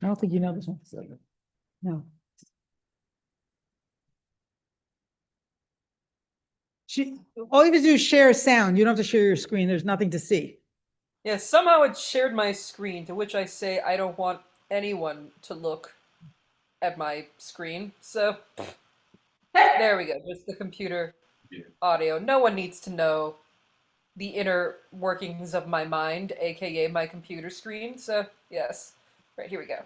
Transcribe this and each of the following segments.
I don't think you know this one. Cecilia. No. All you have to do is share a sound. You don't have to share your screen. There's nothing to see. Yeah, somehow it shared my screen, to which I say I don't want anyone to look at my screen. So there we go. Just the computer audio. No one needs to know the inner workings of my mind, aka my computer screen. So yes. Right, here we go.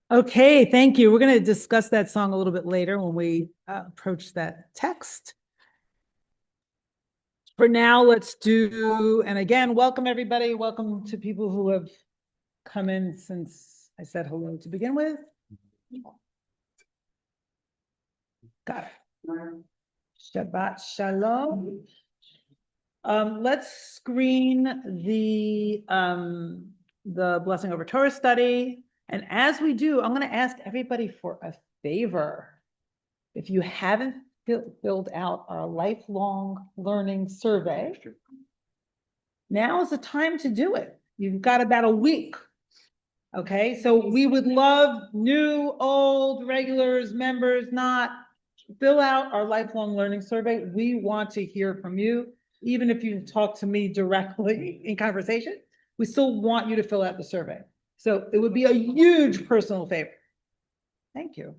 Okay, thank you. We're going to discuss that song a little bit later when we approach that text. For now, let's do, and again, welcome everybody. Welcome to people who have come in since I said hello to begin with. Got it. Shabbat Shalom. Let's screen the Blessing Over Torah study. And as we do, I'm going to ask everybody for a favor. If you haven't filled out our lifelong learning survey, now is the time to do it. You've got about a week. Okay, so we would love new, old, regulars, members, not fill out our lifelong learning survey. We want to hear from you. Even if you talk to me directly in conversation, we still want you to fill out the survey. So it would be a huge personal favor. Thank you.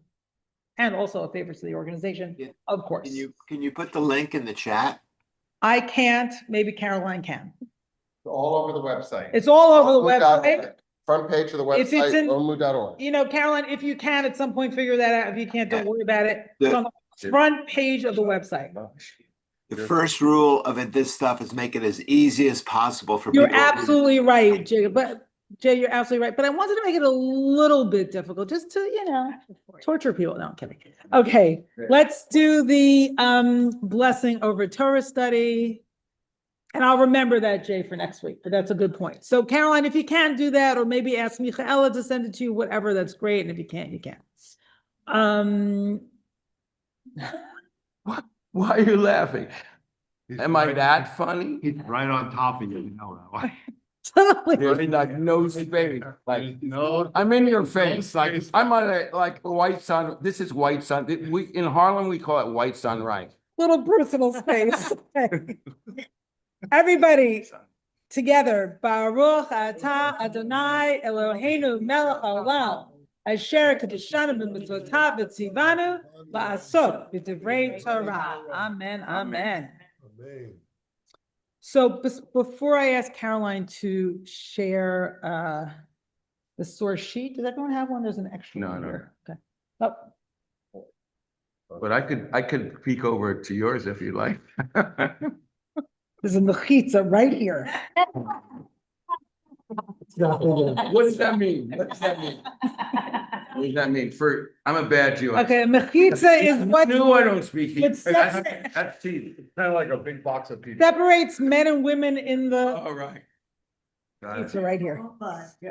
And also a favor to the organization, yeah, of course. Can you put the link in the chat? I can't, maybe Caroline can. It's all over the website. It's all over the website. Front page of the website, Romemu.org. You know, Caroline, if you can at some point figure that out. If you can't, don't worry about it. It's on the front page of the website. The first rule of this stuff is make it as easy as possible for people. You're absolutely right, Jay. But Jay, you're absolutely right. But I wanted to make it a little bit difficult just to, you know, torture people. No, I'm kidding. Okay, let's do the Blessing Over Torah study. And I'll remember that, Jay, for next week, but that's a good point. So Caroline, if you can do that, or maybe ask Michaela to send it to you, whatever, that's great. And if you can't, you can. Why are you laughing? Am I that funny? He's right on top of you, you know that. Suddenly, There's like no space, like, No. I'm in your face, like, I'm on a, like, white sun, this is white sun, we, in Harlem, we call it white sunrise. little personal space. Everybody together. Baruch atah Adonai Eloheinu melech haolam. Asher kadeshanu b'mitzvotav v'tzivanu la'asot b'divrei Torah. Amen, amen. So before I ask Caroline to share the source sheet, does everyone have one? There's an extra No, one no. here. Okay. Oh, But I could peek over to yours if you like. there's a mechitza right here. What does that mean? What does that mean? What does that mean? I'm a bad Jew. Okay, mechitza is what No, I don't speak. Hebrew. It's separate. That's tea. Kind of like a big box of pizza. separates men and women in the All right. Got pizza it. right here.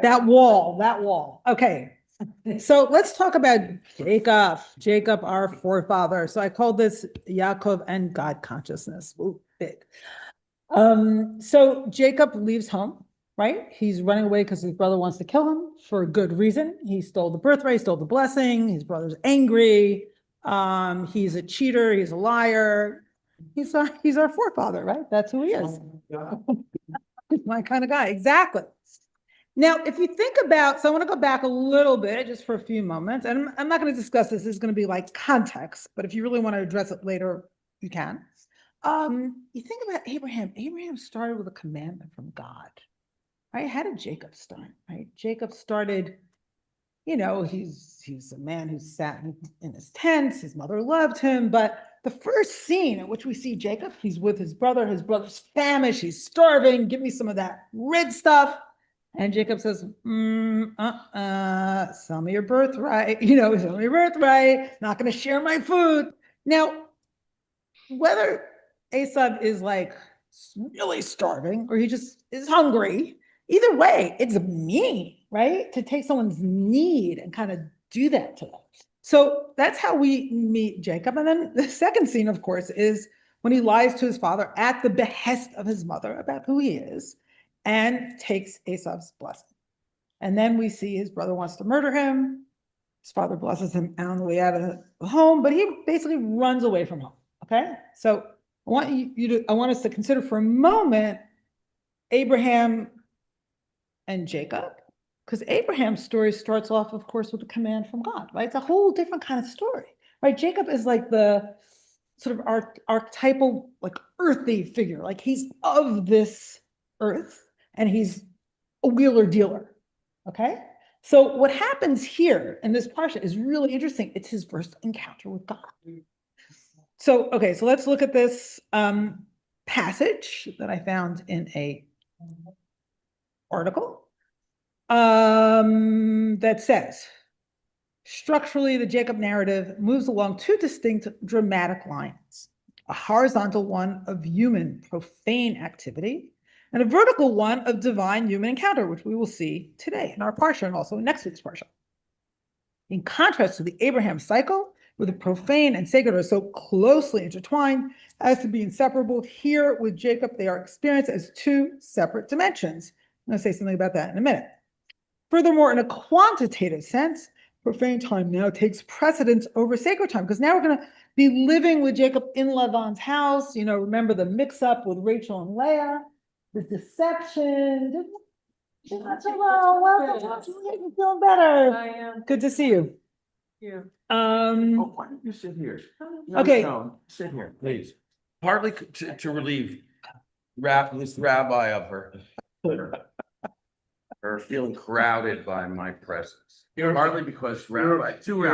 That wall. Okay. So let's talk about Jacob, our forefather. So I called this Yaakov and God consciousness. Ooh, big. So Jacob leaves home, right? He's running away because his brother wants to kill him for a good reason. He stole the birthright, he stole the blessing. His brother's angry. He's a cheater. He's a liar. He's our forefather, right? That's who he is. He's my kind of guy. Exactly. Now, if you think about, so I want to go back a little bit just for a few moments, and I'm not going to discuss this. This is going to be like context, but if you really want to address it later, you can. You think about Abraham. Abraham started with a commandment from God, right? How did Jacob start, right? Jacob started, he's a man who sat in his tents. His mother loved him, but the first scene in which we see Jacob, he's with his brother's famished, he's starving, give me some of that red stuff. And Jacob says, sell me your birthright, sell me your birthright, not going to share my food. Now, whether Esau is like really starving or he just is hungry, either way, it's mean, right? To take someone's need and kind of do that to them. So that's how we meet Jacob. And then the second scene, of course, is when he lies to his father at the behest of his mother about who he is and takes Esau's blessing. And then we see his brother wants to murder him. His father blesses him on the way out of the home, but he basically runs away from home. Okay. So I want us to consider for a moment Abraham and Jacob, because Abraham's story starts off, of course, with a command from God, right? It's a whole different kind of story, right? Jacob is like the sort of archetypal, like earthy figure, like he's of this earth and he's a wheeler dealer, okay? So what happens here in this parsha is really interesting. It's his first encounter with God. So, okay, so let's look at this passage that I found in a article that says, structurally, the Jacob narrative moves along two distinct dramatic lines, a horizontal one of human profane activity and a vertical one of divine human encounter, which we will see today in our parsha and also in next week's parsha. In contrast to the Abraham cycle, where the profane and sacred are so closely intertwined as to be inseparable, here with Jacob, they are experienced as two separate dimensions. I'm going to say something about that in a minute. Furthermore, in a quantitative sense, profane time now takes precedence over sacred time, because now we're going to be living with Jacob in Laban's house. Remember the mix-up with Rachel and Leah, the deception. Hello, welcome. You're feeling better. I am. Good to see you. Yeah. Why don't you sit here? Okay. No, sit here, please. Partly to relieve this rabbi of her feeling crowded by my presence. Partly because two You're a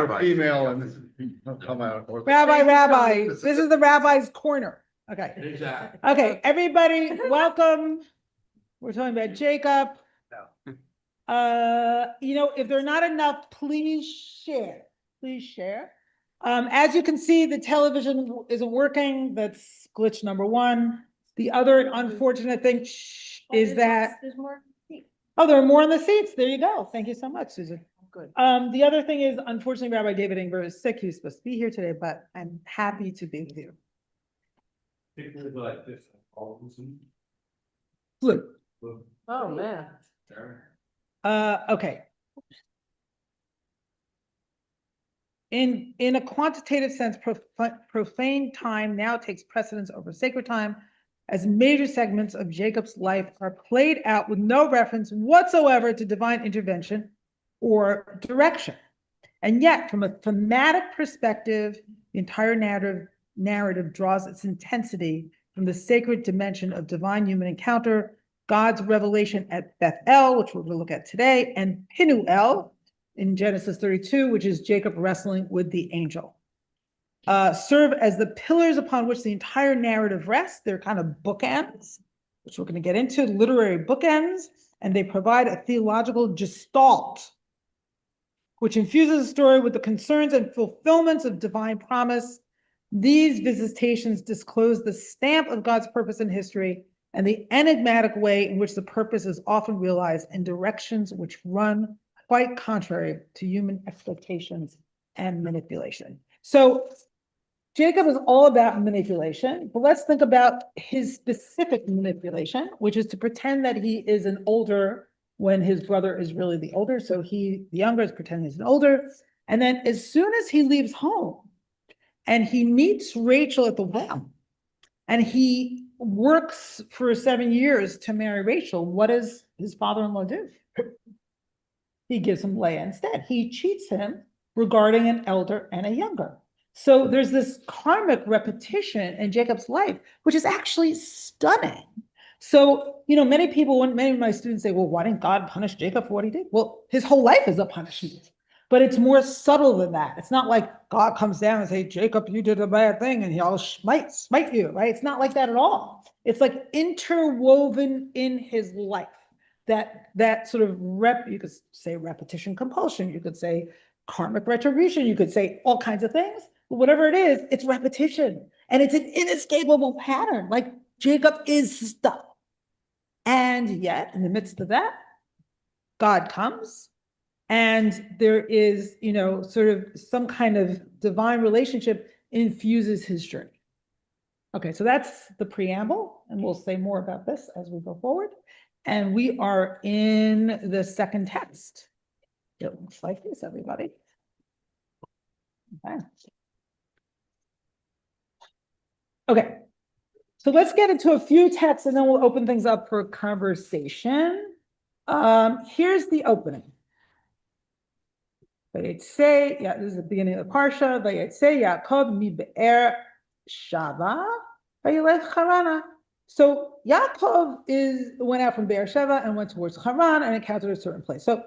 rabbis. female and come out. Rabbi, this is the rabbi's corner. Okay. Exactly. Okay, everybody, welcome. We're talking about Jacob. If there are not enough, please share. Please share. As you can see, the television isn't working. That's glitch number one. The other unfortunate thing is that, There's more. oh, there are more in the seats. There you go. Thank you so much, Susan. Good. The other thing is, unfortunately, Rabbi David Ingber is sick. He was supposed to be here today, but I'm happy to be with you. Flu. Oh man. Okay. In a quantitative sense, profane time now takes precedence over sacred time, as major segments of Jacob's life are played out with no reference whatsoever to divine intervention or direction. And yet, from a thematic perspective, the entire narrative draws its intensity from the sacred dimension of divine human encounter, God's revelation at Bethel, which we're going to look at today, and Pinuel in Genesis 32, which is Jacob wrestling with the angel. Serve as the pillars upon which the entire narrative rests. They're kind of bookends, which we're going to get into, literary bookends, and they provide a theological gestalt, which infuses the story with the concerns and fulfillments of divine promise. These visitations disclose the stamp of God's purpose in history and the enigmatic way in which the purpose is often realized in directions which run quite contrary to human expectations and manipulation. So Jacob is all about manipulation, but let's think about his specific manipulation, which is to pretend that he is an older when his brother is really the older. So the younger is pretending he's an older. And then as soon as he leaves home and he meets Rachel at the well, and he works for 7 years to marry Rachel, what does his father-in-law do? He gives him Leah instead. He cheats him regarding an elder and a younger. So there's this karmic repetition in Jacob's life, which is actually stunning. So, many of my students say, well, why didn't God punish Jacob for what he did? Well, his whole life is a punishment, but it's more subtle than that. It's not like God comes down and say, Jacob, you did a bad thing and he'll smite you, right? It's not like that at all. It's like interwoven in his life. That sort of you could say repetition compulsion, you could say karmic retribution, you could say all kinds of things, but whatever it is, it's repetition. And it's an inescapable pattern. Like Jacob is stuck. And yet, in the midst of that, God comes and there is, sort of some kind of divine relationship infuses his journey. Okay, so that's the preamble, and we'll say more about this as we go forward. And we are in the second text. It looks like this, everybody. Okay, so let's get into a few texts and then we'll open things up for conversation. Here's the opening. This is the beginning of the Parsha. Yaakov mi be'er Shava vayilech Harana. So Yaakov went out from Beersheba and went towards Haran and encountered a certain place. So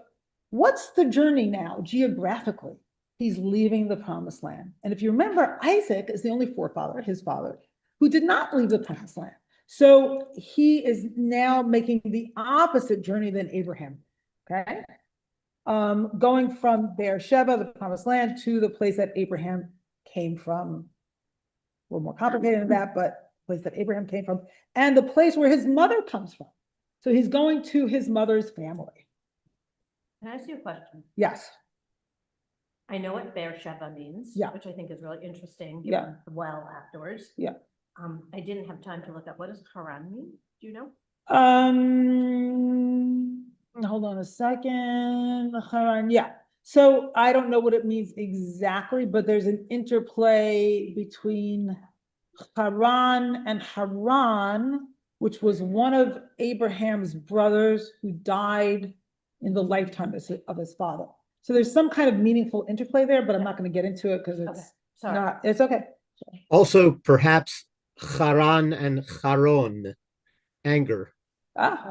what's the journey now geographically? He's leaving the promised land. And if you remember, Isaac is the only forefather, his father, who did not leave the promised land. So he is now making the opposite journey than Abraham, okay? Going from Beersheba, the promised land, to the place that Abraham came from. A little more complicated than that, but the place that Abraham came from, and the place where his mother comes from. So he's going to his mother's family. Can I ask you a question? Yes. I know what Beersheba means, Yeah. which I think is really interesting. Yeah. Given the well afterwards. Yeah. I didn't have time to look up. What does Haran mean? Do you know? Hold on a second. Haran, yeah. So I don't know what it means exactly, but there's an interplay between Haran and Haran, which was one of Abraham's brothers who died in the lifetime of his father. So there's some kind of meaningful interplay there, but I'm not going to get into it because it's Sorry. it's okay. Also, perhaps Haran and Haron, anger.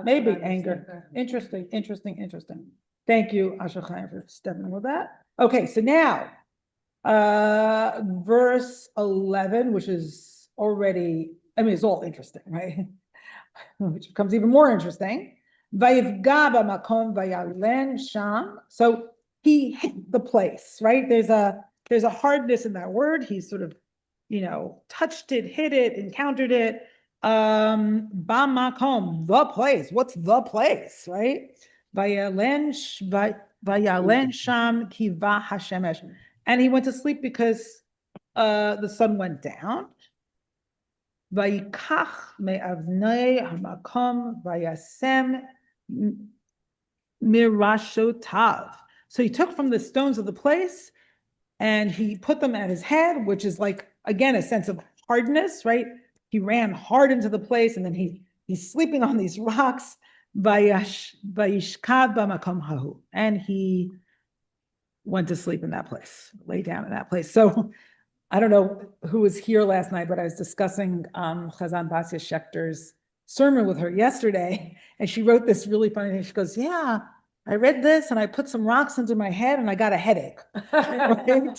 Maybe what I was anger. thinking. Interesting. Thank you, Asher Chaim, for stepping in with that. Okay, so now, verse 11, which is already, it's all interesting, right? Which becomes even more interesting. Vayivga b'makom vayalen sham. So he hit the place, right? There's a hardness in that word. He sort of, touched it, hit it, encountered it. Bamakom, the place. What's the place, right? Vayalen sham kiva hashemesh. And he went to sleep because the sun went down. Vayikach me'avnei hamakom vayasem mirashotav. So he took from the stones of the place and he put them at his head, which is like, again, a sense of hardness, right? He ran hard into the place and then he's sleeping on these rocks. Vayishkav b'makom hahu. And he went to sleep in that place, lay down in that place. So I don't know who was here last night, but I was discussing Chazan Basia Schechter's sermon with her yesterday. And she wrote this really funny thing. She goes, yeah, I read this and I put some rocks into my head and I got a headache. Right?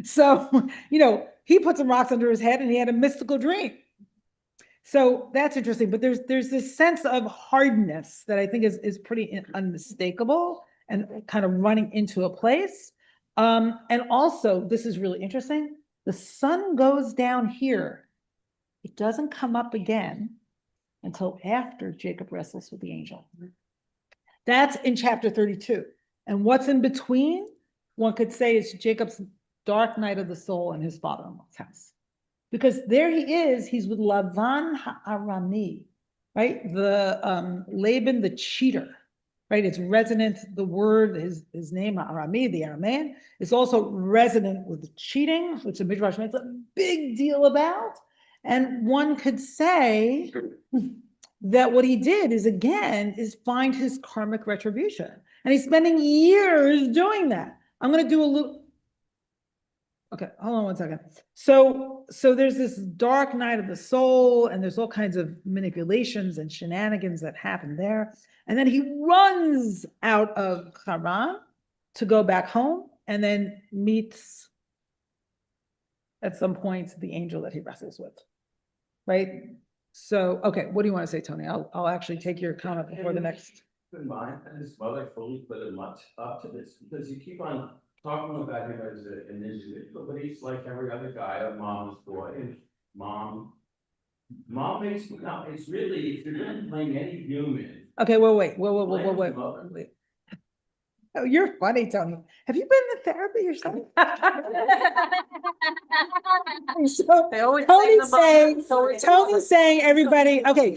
So, he put some rocks under his head and he had a mystical dream. So that's interesting, but there's this sense of hardness that I think is pretty unmistakable and kind of running into a place. And also, this is really interesting. The sun goes down here. It doesn't come up again until after Jacob wrestles with the angel. That's in chapter 32. And what's in between, one could say, is Jacob's dark night of the soul in his father-in-law's house. Because there he is, he's with Lavan Ha'arami, right? The Laban, the cheater, right? It's resonant, the word, his name, Ha'arami, the Aramean, is also resonant with cheating, which the Midrash makes a big deal about. And one could say that what he did is find his karmic retribution. And he's spending years doing that. I'm going to do a little. Okay, hold on one second. So there's this dark night of the soul, and there's all kinds of manipulations and shenanigans that happen there. And then he runs out of Haran to go back home, and then meets at some point the angel that he wrestles with, right? So, okay, what do you want to say, Tony? I'll actually take your comment before the next. In mind, and his mother fully put it much up to this, because you keep on talking about him as an individual, but he's like every other guy, a mama's boy, and mom makes, no, it's really, if you're gonna blame any human. Okay, wait. blame his mother. Oh, you're funny, Tony. Have you been to therapy yourself? So, They always blame the mom. Tony's saying, everybody, okay.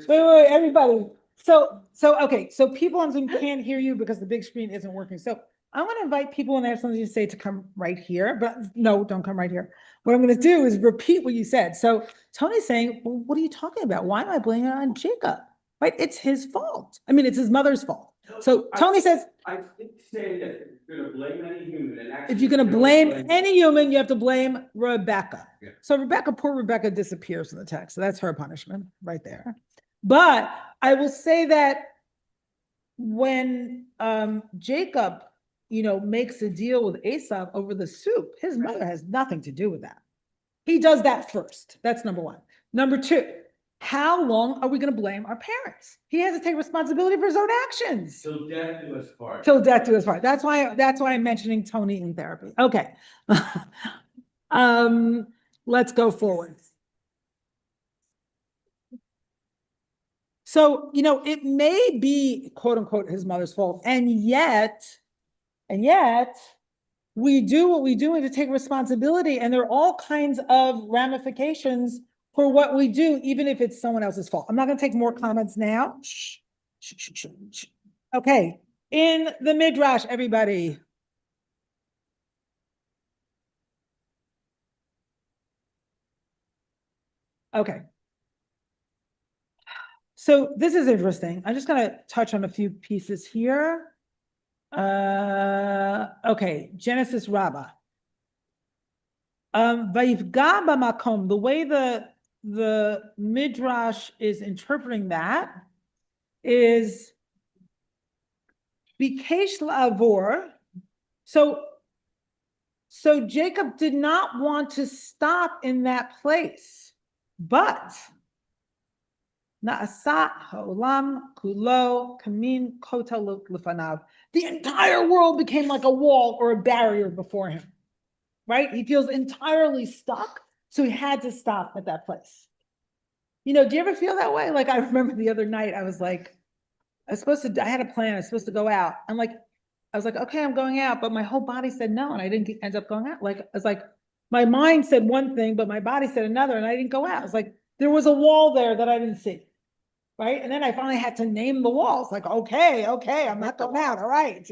Wait, everybody. So, okay, so people on Zoom can't hear you because the big screen isn't working. So I'm going to invite people when they have something to say to come right here, but no, don't come right here. What I'm going to do is repeat what you said. So Tony's saying, well, what are you talking about? Why am I blaming it on Jacob? Right? It's his fault. I mean, it's his mother's fault. So Tony says, I did say that if you're gonna blame any human, and actually. if you're going to blame any human, you have to blame Rebecca. Yeah. So poor Rebecca disappears in the text. So that's her punishment right there. But I will say that when Jacob, makes a deal with Esau over the soup, his mother has nothing to do with that. He does that first. That's number one. Number two, how long are we going to blame our parents? He has to take responsibility for his own actions. Till death do us part. Till death do us part. That's why I'm mentioning Tony in therapy. Okay. Let's go forward. So, it may be quote unquote his mother's fault. And yet we do what we do to take responsibility. And there are all kinds of ramifications for what we do, even if it's someone else's fault. I'm not going to take more comments now. Shh. Okay. In the Midrash, everybody. Okay. So this is interesting. I'm just going to touch on a few pieces here. Okay, Genesis Rabbah. Vayifga b'makom, the way the Midrash is interpreting that is bikesh la'avor. So Jacob did not want to stop in that place, but Na'asa ha'olam kulo kamin kotel lefanav. The entire world became like a wall or a barrier before him, right? He feels entirely stuck, so he had to stop at that place. Do you ever feel that way? Like I remember the other night, I was like, I had a plan, I was supposed to go out. I was like, okay, I'm going out, but my whole body said no, and I didn't end up going out. Like, I was like, my mind said one thing, but my body said another, and I didn't go out. It's like, there was a wall there that I didn't see. Right? And then I finally had to name the walls, like, okay, I'm not going out. All right,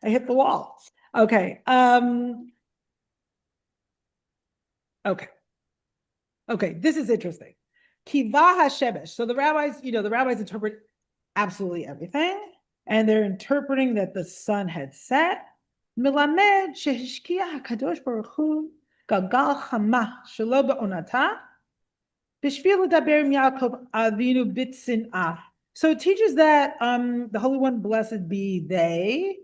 I hit the wall. Okay. Okay, this is interesting. Kiva hashemesh. So the rabbis interpret absolutely everything, and they're interpreting that the sun had set. Milamed shehishkia hakadosh baruch hu galgal chama shelo be'onata b'shvil ledaber im Yaakov avinu bitzin'ah. So it teaches that the Holy One, blessed be they,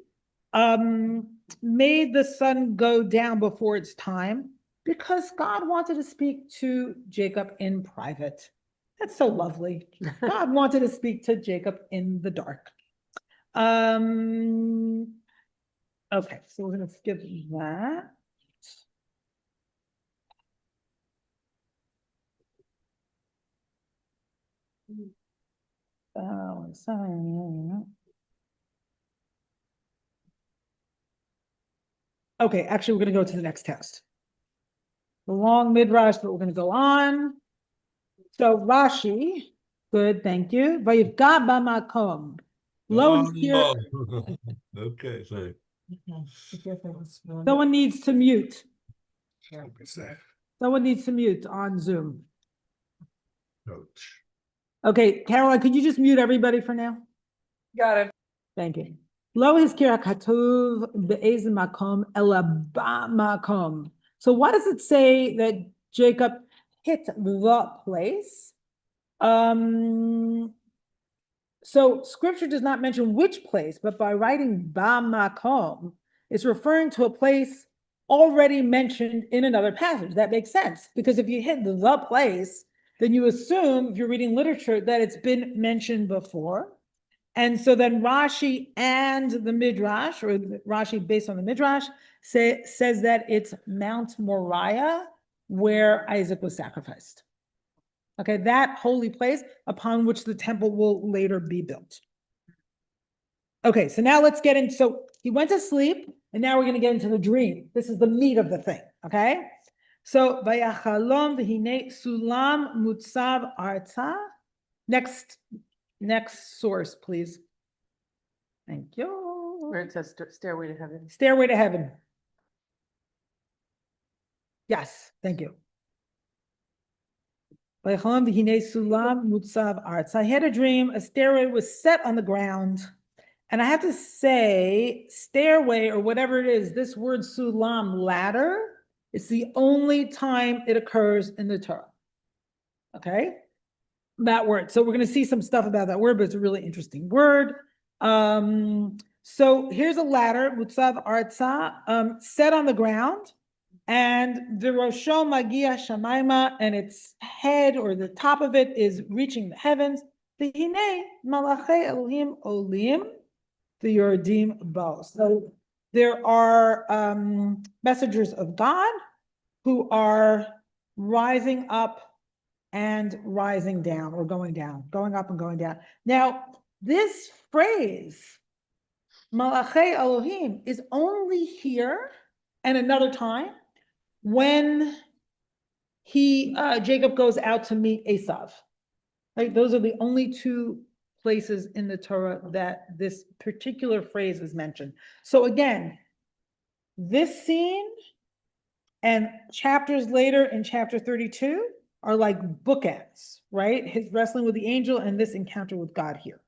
made the sun go down before its time because God wanted to speak to Jacob in private. That's so lovely. God wanted to speak to Jacob in the dark. Okay, so we're going to skip that. Sorry. Okay, actually, we're going to go to the next text. The long midrash, but we're going to go on. So Rashi, good, thank you. Vayivga b'makom. Lo here. Okay, so Someone needs to mute. Someone needs to mute on Zoom. Okay, Caroline, could you just mute everybody for now? Got it. Thank you. Lo hizkira katuv be'ez makom ela ba'makom. So why does it say that Jacob hit the place? So scripture does not mention which place, but by writing ba'makom, it's referring to a place already mentioned in another passage. That makes sense, because if you hit the place, then you assume, if you're reading literature, that it's been mentioned before. And so then Rashi and the Midrash, or Rashi based on the Midrash, says that it's Mount Moriah where Isaac was sacrificed. Okay, that holy place upon which the temple will later be built. Okay, so now let's get into, so he went to sleep, and now we're going to get into the dream. This is the meat of the thing, okay? So, Vayachalom v'hine sulam mutzav arta. Next source, please. Thank you. Where it says Stairway to Heaven. Stairway to Heaven. Yes, thank you. I had a dream, a stairway was set on the ground. And I have to say, stairway or whatever it is, this word sulam, ladder, it's the only time it occurs in the Torah. Okay? That word. So we're going to see some stuff about that word, but it's a really interesting word. So here's a ladder, mutzav arza, set on the ground. And the Rosho Magia Shamaima, and its head or the top of it is reaching the heavens. The Hine Malachei Elohim Olim, the Yordim Bo. So there are messengers of God who are rising up and rising down, or going down, going up and going down. Now, this phrase, Malachei Elohim, is only here and another time when Jacob goes out to meet Esav. Right? Those are the only two places in the Torah that this particular phrase is mentioned. So again, this scene and chapters later in chapter 32 are like bookends, right? His wrestling with the angel and this encounter with God here.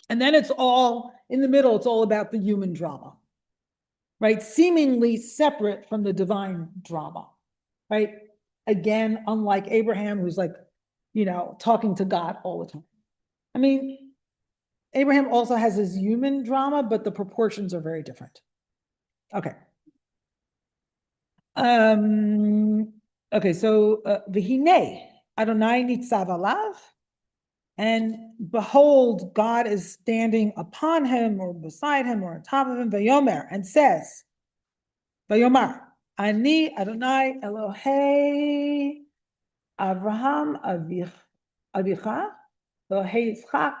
And then it's all, in the middle, it's all about the human drama, right? Seemingly separate from the divine drama, right? Again, unlike Abraham, who's like, talking to God all the time. I mean, Abraham also has his human drama, but the proportions are very different. Okay. Okay, so V'hinei Adonai nitzav alav, and behold, God is standing upon him or beside him or on top of him, Vayomer, and says, Vayomar, Ani Adonai Elohei Avraham Avicha, Elohei Yitzchak.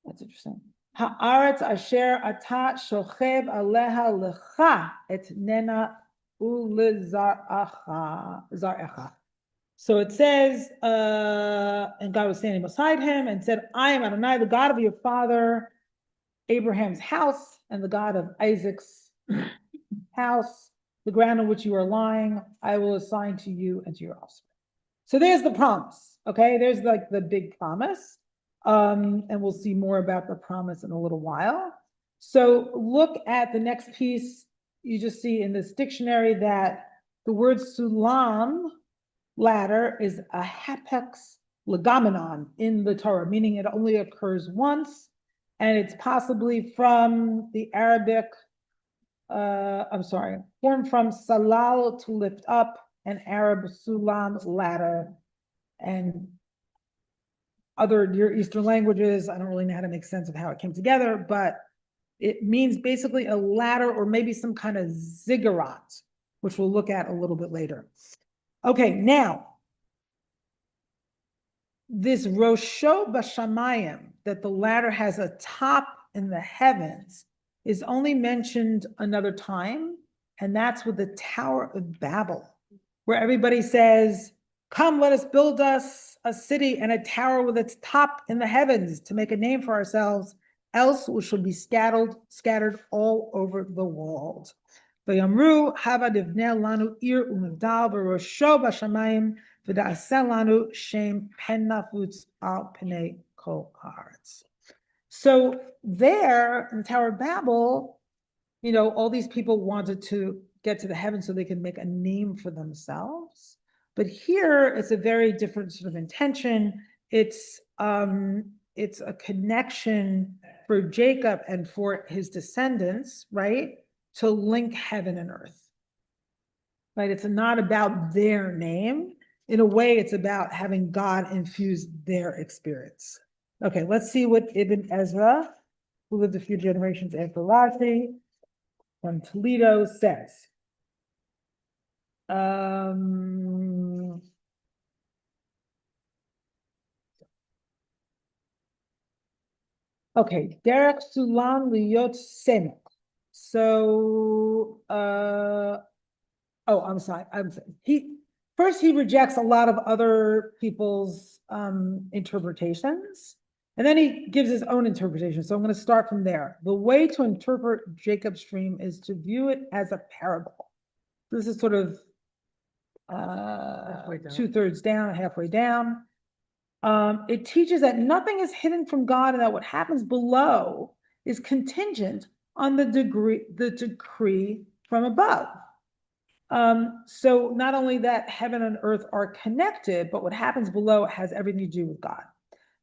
That's interesting. Haaretz asher ata shochev aleha lecha etnena zarecha. So it says, and God was standing beside him and said, I am Adonai, the God of your father Abraham's house and the God of Isaac's house, the ground on which you are lying, I will assign to you and to your offspring. So there's the promise. Okay, there's like the big promise. And we'll see more about the promise in a little while. So look at the next piece. You just see in this dictionary that the word sulam, ladder, is a hapex legomenon in the Torah, meaning it only occurs once, and it's possibly from the Arabic, formed from salal, to lift up, and Arab sulam, ladder, and other Near Eastern languages. I don't really know how to make sense of how it came together, but it means basically a ladder or maybe some kind of ziggurat, which we'll look at a little bit later. Okay, now, this Rosho Bashamayim, that the ladder has a top in the heavens, is only mentioned another time, and that's with the Tower of Babel, where everybody says, come, let us build us a city and a tower with its top in the heavens to make a name for ourselves, else we shall be scattered all over the world. V'yamru hava divnei lanu ir u'migdal v'rosho b'shamayim v'da'aseh lanu shem pen nafutz al pnei kol haaretz. So there in the Tower of Babel, you know, all these people wanted to get to the heavens so they could make a name for themselves. But here it's a very different sort of intention. It's a connection for Jacob and for his descendants, right? To link heaven and earth, right? It's not about their name. In a way, it's about having God infuse their experience. Okay, let's see what Ibn Ezra, who lived a few generations after Rashi, from Toledo, says. Okay, Derek Sulam Liyot Semek. So, I'm sorry. He rejects a lot of other people's interpretations, and then he gives his own interpretation. So I'm going to start from there. The way to interpret Jacob's dream is to view it as a parable. This is sort of 2/3 down, halfway down. It teaches that nothing is hidden from God and that what happens below is contingent on the decree from above. So not only that heaven and earth are connected, but what happens below has everything to do with God.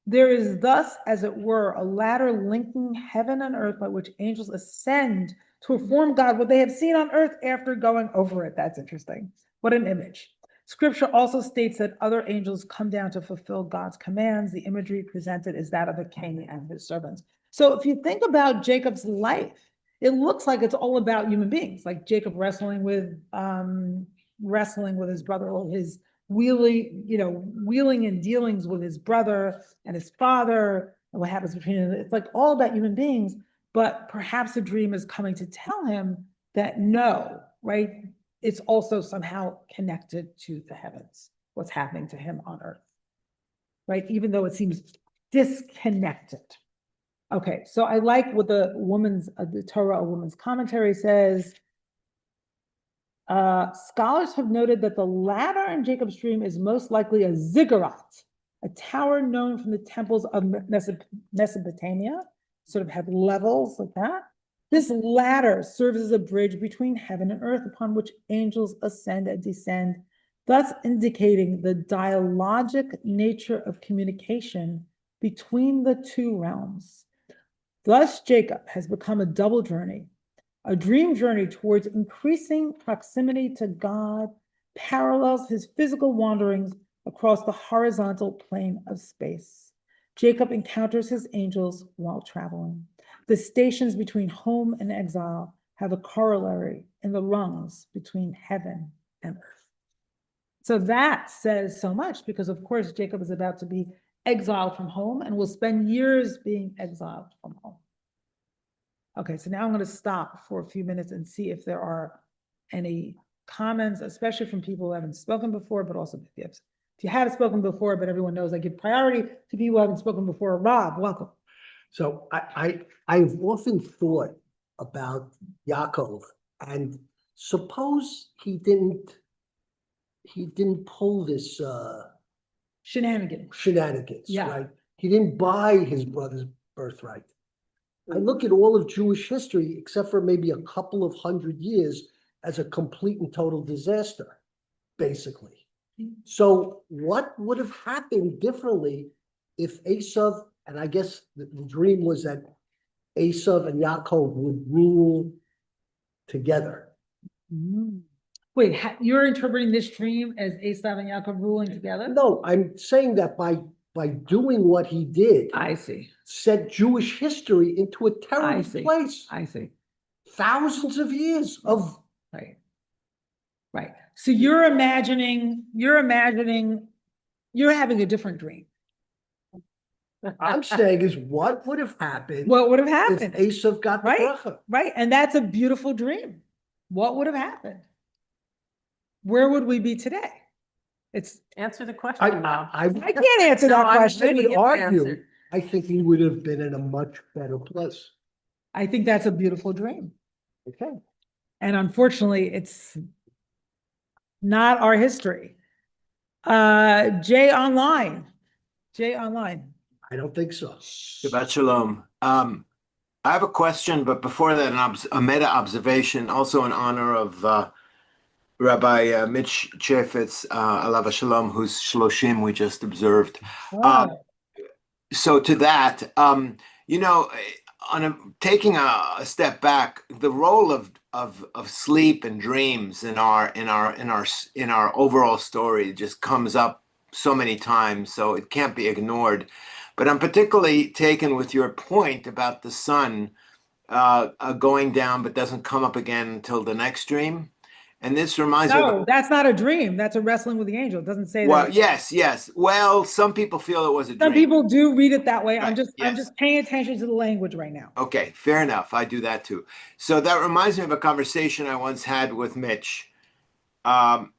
There is thus, as it were, a ladder linking heaven and earth by which angels ascend to inform God what they have seen on earth after going over it. That's interesting. What an image. Scripture also states that other angels come down to fulfill God's commands. The imagery presented is that of a king and his servants. So if you think about Jacob's life, it looks like it's all about human beings, like Jacob wrestling with his brother, or his wheeling and dealings with his brother and his father, and what happens between them. It's like all about human beings, but perhaps the dream is coming to tell him that no, right? It's also somehow connected to the heavens, what's happening to him on earth, right? Even though it seems disconnected. Okay, so I like what the Torah, a woman's commentary says. Scholars have noted that the ladder in Jacob's dream is most likely a ziggurat, a tower known from the temples of Mesopotamia, sort of had levels like that. This ladder serves as a bridge between heaven and earth upon which angels ascend and descend, thus indicating the dialogic nature of communication between the two realms. Thus, Jacob has become a double journey, a dream journey towards increasing proximity to God, parallels his physical wanderings across the horizontal plane of space. Jacob encounters his angels while traveling. The stations between home and exile have a corollary in the rungs between heaven and earth. So that says so much, because of course Jacob is about to be exiled from home and will spend years being exiled from home. Okay, so now I'm gonna stop for a few minutes and see if there are any comments, especially from people who haven't spoken before, but also if you haven't spoken before, but everyone knows I give priority to people who haven't spoken before. Rob, welcome. So I've often thought about Yaakov, and suppose he didn't pull this Shenanigans. shenanigans, Yeah. right? He didn't buy his brother's birthright. I look at all of Jewish history, except for maybe a couple of 100 years, as a complete and total disaster, basically. So what would have happened differently if Esav, and I guess the dream was that Esav and Yaakov would rule together? Mm. Wait, you're interpreting this dream as Esav and Yaakov ruling together? No, I'm saying that by doing what he did, I see, set Jewish history into a terrible see. place. I see. Thousands of years of Right. Right. So you're imagining, you're having a different dream. I'm saying is what would have happened What would have if happened? Esav got the Right. bracha? Right. And that's a beautiful dream. What would have happened? Where would we be today? It's, Answer the question, Bob. I can't answer No, that I'm question. ready. would you have to argue, answer. I think he would have been in a much better place. I think that's a beautiful dream. Okay. And unfortunately, it's not our history. Jay Online. I don't think so. Shabbat shalom. I have a question, but before that, a meta observation, also in honor of Rabbi Mitch Chaffetz, alav shalom, whose shloshim we just observed. Wow. So to that, taking a step back, the role of sleep and dreams in our overall story just comes up so many times, so it can't be ignored. But I'm particularly taken with your point about the sun going down, but doesn't come up again until the next dream. And this reminds me No, that's not a dream. That's a wrestling with the angel. It doesn't say well, that. yes. Well, some people feel it was a dream. Some people do read it that way. I'm Right, I'm yes. just paying attention to the language right now. Okay, fair enough. I do that too. So that reminds me of a conversation I once had with Mitch. God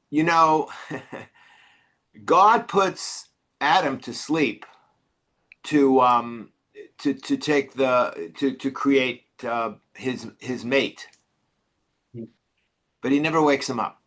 puts Adam to sleep to take to create his mate, but he never wakes him up.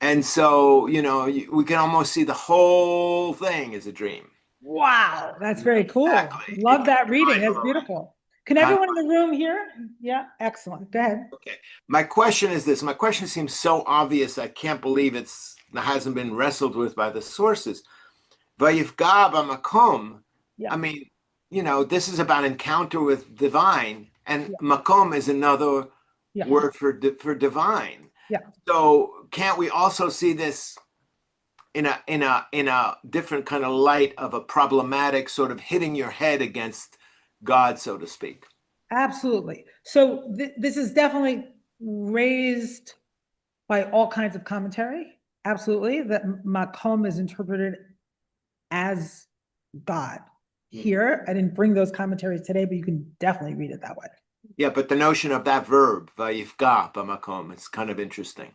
And so, we can almost see the whole thing as a dream. Wow, that's very cool. Exactly. Love that reading. That's Mind-blowing. beautiful. Can everyone in the room hear? Yeah, excellent. Go ahead. Okay. My question is this. My question seems so obvious. I can't believe it hasn't been wrestled with by the sources. Vayifga b'makom. Yeah. I mean, this is about encounter with divine, and makom is another word for divine. Yeah. So can't we also see this in a different kind of light of a problematic sort of hitting your head against God, so to speak? Absolutely. So this is definitely raised by all kinds of commentary. Absolutely. That makom is interpreted as God. Here, I didn't bring those commentaries today, but you can definitely read it that way. Yeah, but the notion of that verb, vayifga b'makom, it's kind of interesting.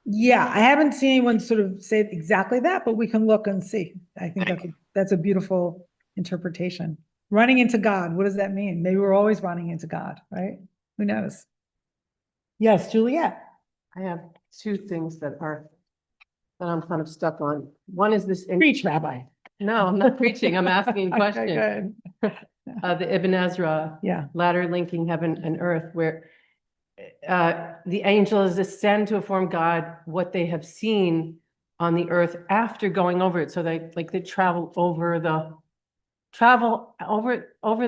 Yeah, I haven't seen anyone sort of say exactly that, but we can look and see. I think that's a beautiful interpretation. Running into God, what does that mean? Maybe we're always running into God, right? Who knows? Yes, Juliet. I have two things that I'm kind of stuck on. One is this. Preach, Rabbi. No, I'm not preaching. I'm asking a question. Okay, good. The Ibn Ezra Yeah. ladder linking heaven and earth, where the angels ascend to inform God what they have seen on the earth after going over it. So they travel over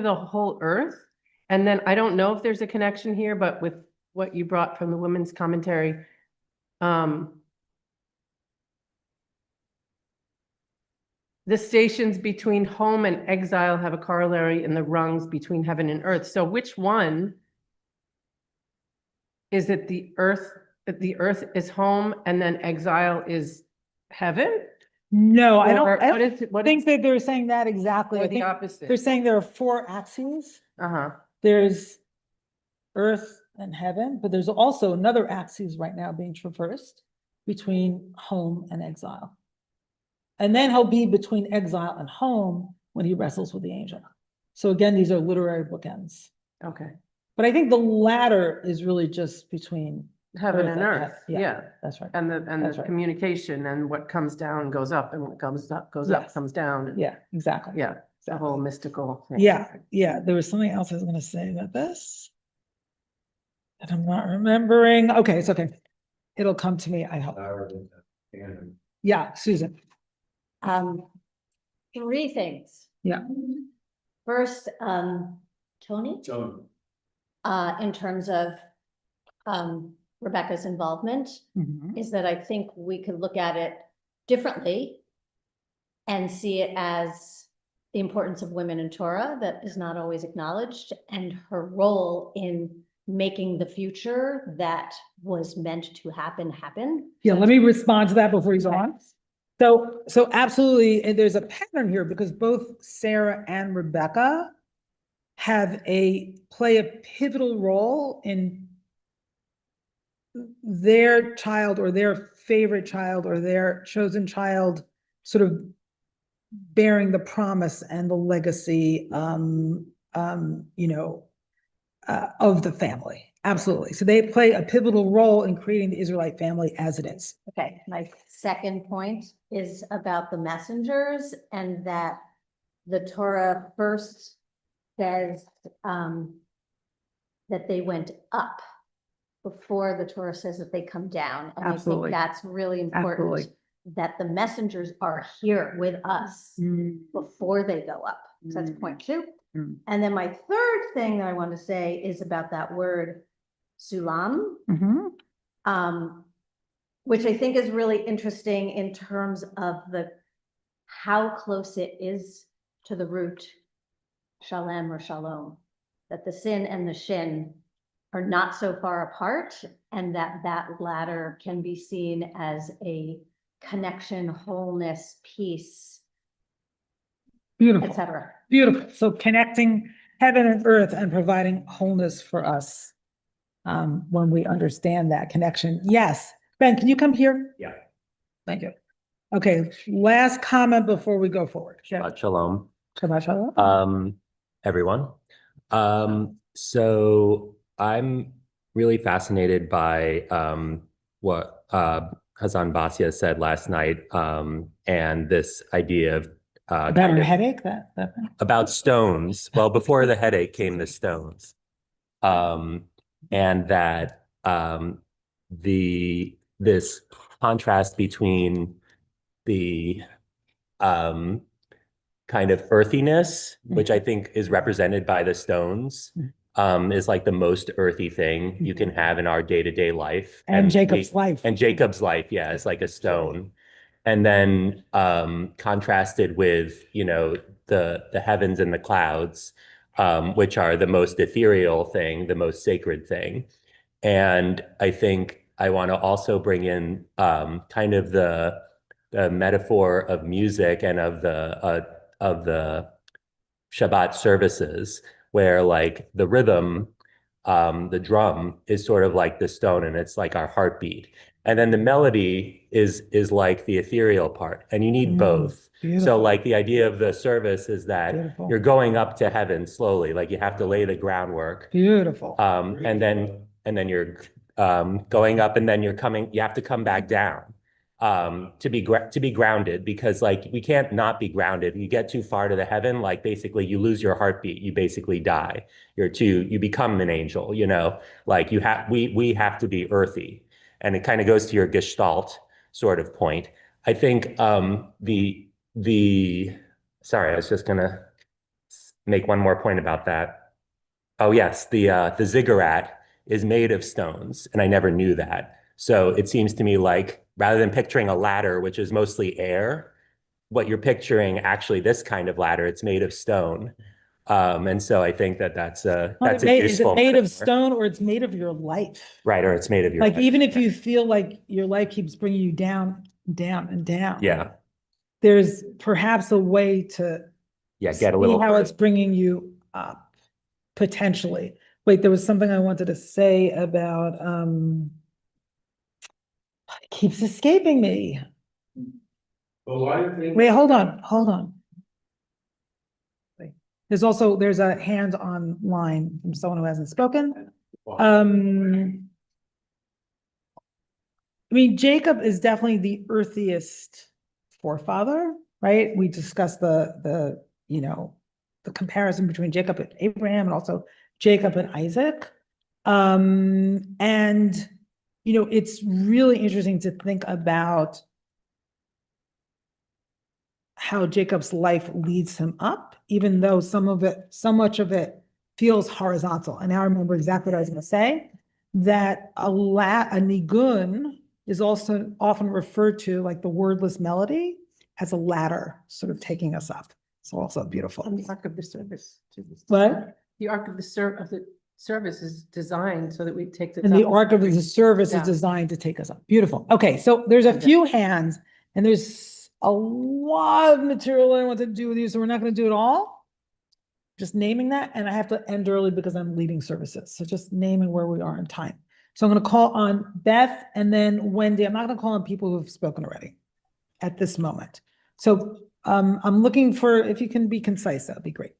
the whole earth. And then I don't know if there's a connection here, but with what you brought from the women's commentary, the stations between home and exile have a corollary in the rungs between heaven and earth. So which one is it? The earth is home and then exile is heaven? No, I Or don't what is it? What think is that they're saying that exactly. or I the think opposite? they're saying there are 4 axes. Uh-huh. there's earth and heaven, but there's also another axis right now being traversed between home and exile. And then he'll be between exile and home when he wrestles with the angel. So again, these are literary bookends. Okay. But I think the latter is really just between Heaven and heaven. earth, yeah. That's right. And That's the right. communication and what comes down goes up and what comes up goes up, Yes. comes down. and- Yeah, exactly. Yeah, the Exactly. whole mystical thing. Yeah, yeah, there was something else I was gonna say about this. That I'm not remembering. Okay, it's okay. It'll come to me, I hope. Yeah, Susan. Three things. Yeah. First, Tony, So, in terms of, Rebecca's involvement, Mhm. is that I think we could look at it differently and see it as the importance of women in Torah that is not always acknowledged, and her role in making the future that was meant to happen. Yeah, let me respond to that before you go Okay. on. So absolutely, and there's a pattern here because both Sarah and Rebecca play a pivotal role in their child or their favorite child or their chosen child sort of bearing the promise and the legacy, of the family. Absolutely. So they play a pivotal role in creating the Israelite family as it is. Okay, my second point is about the messengers, and that the Torah first says, that they went up before the Torah says that they come down. And I Absolutely. think that's really important, Absolutely. that the messengers are here with us Mm. before they go up. So that's Mm. point two. Mm. And then my third thing that I want to say is about that word sulam, Mhm. which I think is really interesting in terms of how close it is to the root shalem or shalom, that the sin and the shin are not so far apart, and that ladder can be seen as a connection, wholeness, peace, Beautiful. etc. Beautiful. So connecting heaven and earth and providing wholeness for us. When we understand that connection. Yes. Ben, can you come here? Yeah. Thank you. Okay, last comment before we go forward. Shalom. Shabbat shalom. Everyone. So I'm really fascinated by what Hazan Basia said last night, and this idea of About her headache, that thing? about stones. Well, before the headache came the stones. And that this contrast between the kind of earthiness, which I think is represented by the stones, is like the most earthy thing you can have in our day-to-day life. And Jacob's life. And Jacob's life, yeah, is like a stone. And then contrasted with, the heavens and the clouds, which are the most ethereal thing, the most sacred thing. And I think I want to also bring in kind of the metaphor of music and of the Shabbat services, where like the rhythm, the drum is sort of like the stone, and it's like our heartbeat. And then the melody is like the ethereal part, and you need both. Beautiful. So like the idea of the service is that Beautiful. you're going up to heaven slowly, like you have to lay the groundwork. Beautiful. And then you're going up, and then you have to come back down to be grounded, because like we can't not be grounded. You get too far to the heaven, like basically you lose your heartbeat, you basically die. You become an angel, like we have to be earthy. And it kind of goes to your gestalt sort of point. I think sorry, I was just gonna make one more point about that. Oh yes, the ziggurat is made of stones, and I never knew that. So it seems to me like rather than picturing a ladder, which is mostly air, what you're picturing actually this kind of ladder, it's made of stone. And so I think that's a Is useful it made of metaphor. stone or it's made of your life? Right, or it's made of your Like life. even if you feel like your life keeps bringing you down, down and down. Yeah, There's perhaps a way to get a see little how further. it's bringing you up. potentially. Wait, there was something I wanted to say about, it keeps escaping me. But why do you think? Wait, hold on. Wait. There's a hand online from someone who hasn't spoken. I mean, Jacob is definitely the earthiest forefather, right? We discussed the comparison between Jacob and Abraham and also Jacob and Isaac. And, it's really interesting to think about how Jacob's life leads him up, even though so much of it feels horizontal. And now I remember exactly what I was going to say, that a nigun is also often referred to, like the wordless melody, as a ladder sort of taking us up. It's also beautiful. And the ark of the service. What? The ark of the service is designed so that we take the. And the ark of the service is Yeah. designed to take us up. Beautiful. Okay, so there's a few hands and there's a lot of material I want to do with you, so we're not going to do it all. Just naming that, and I have to end early because I'm leading services. So just naming where we are in time. So I'm going to call on Beth and then Wendy. I'm not going to call on people who have spoken already at this moment. So I'm looking for, if you can be concise, that'd be great.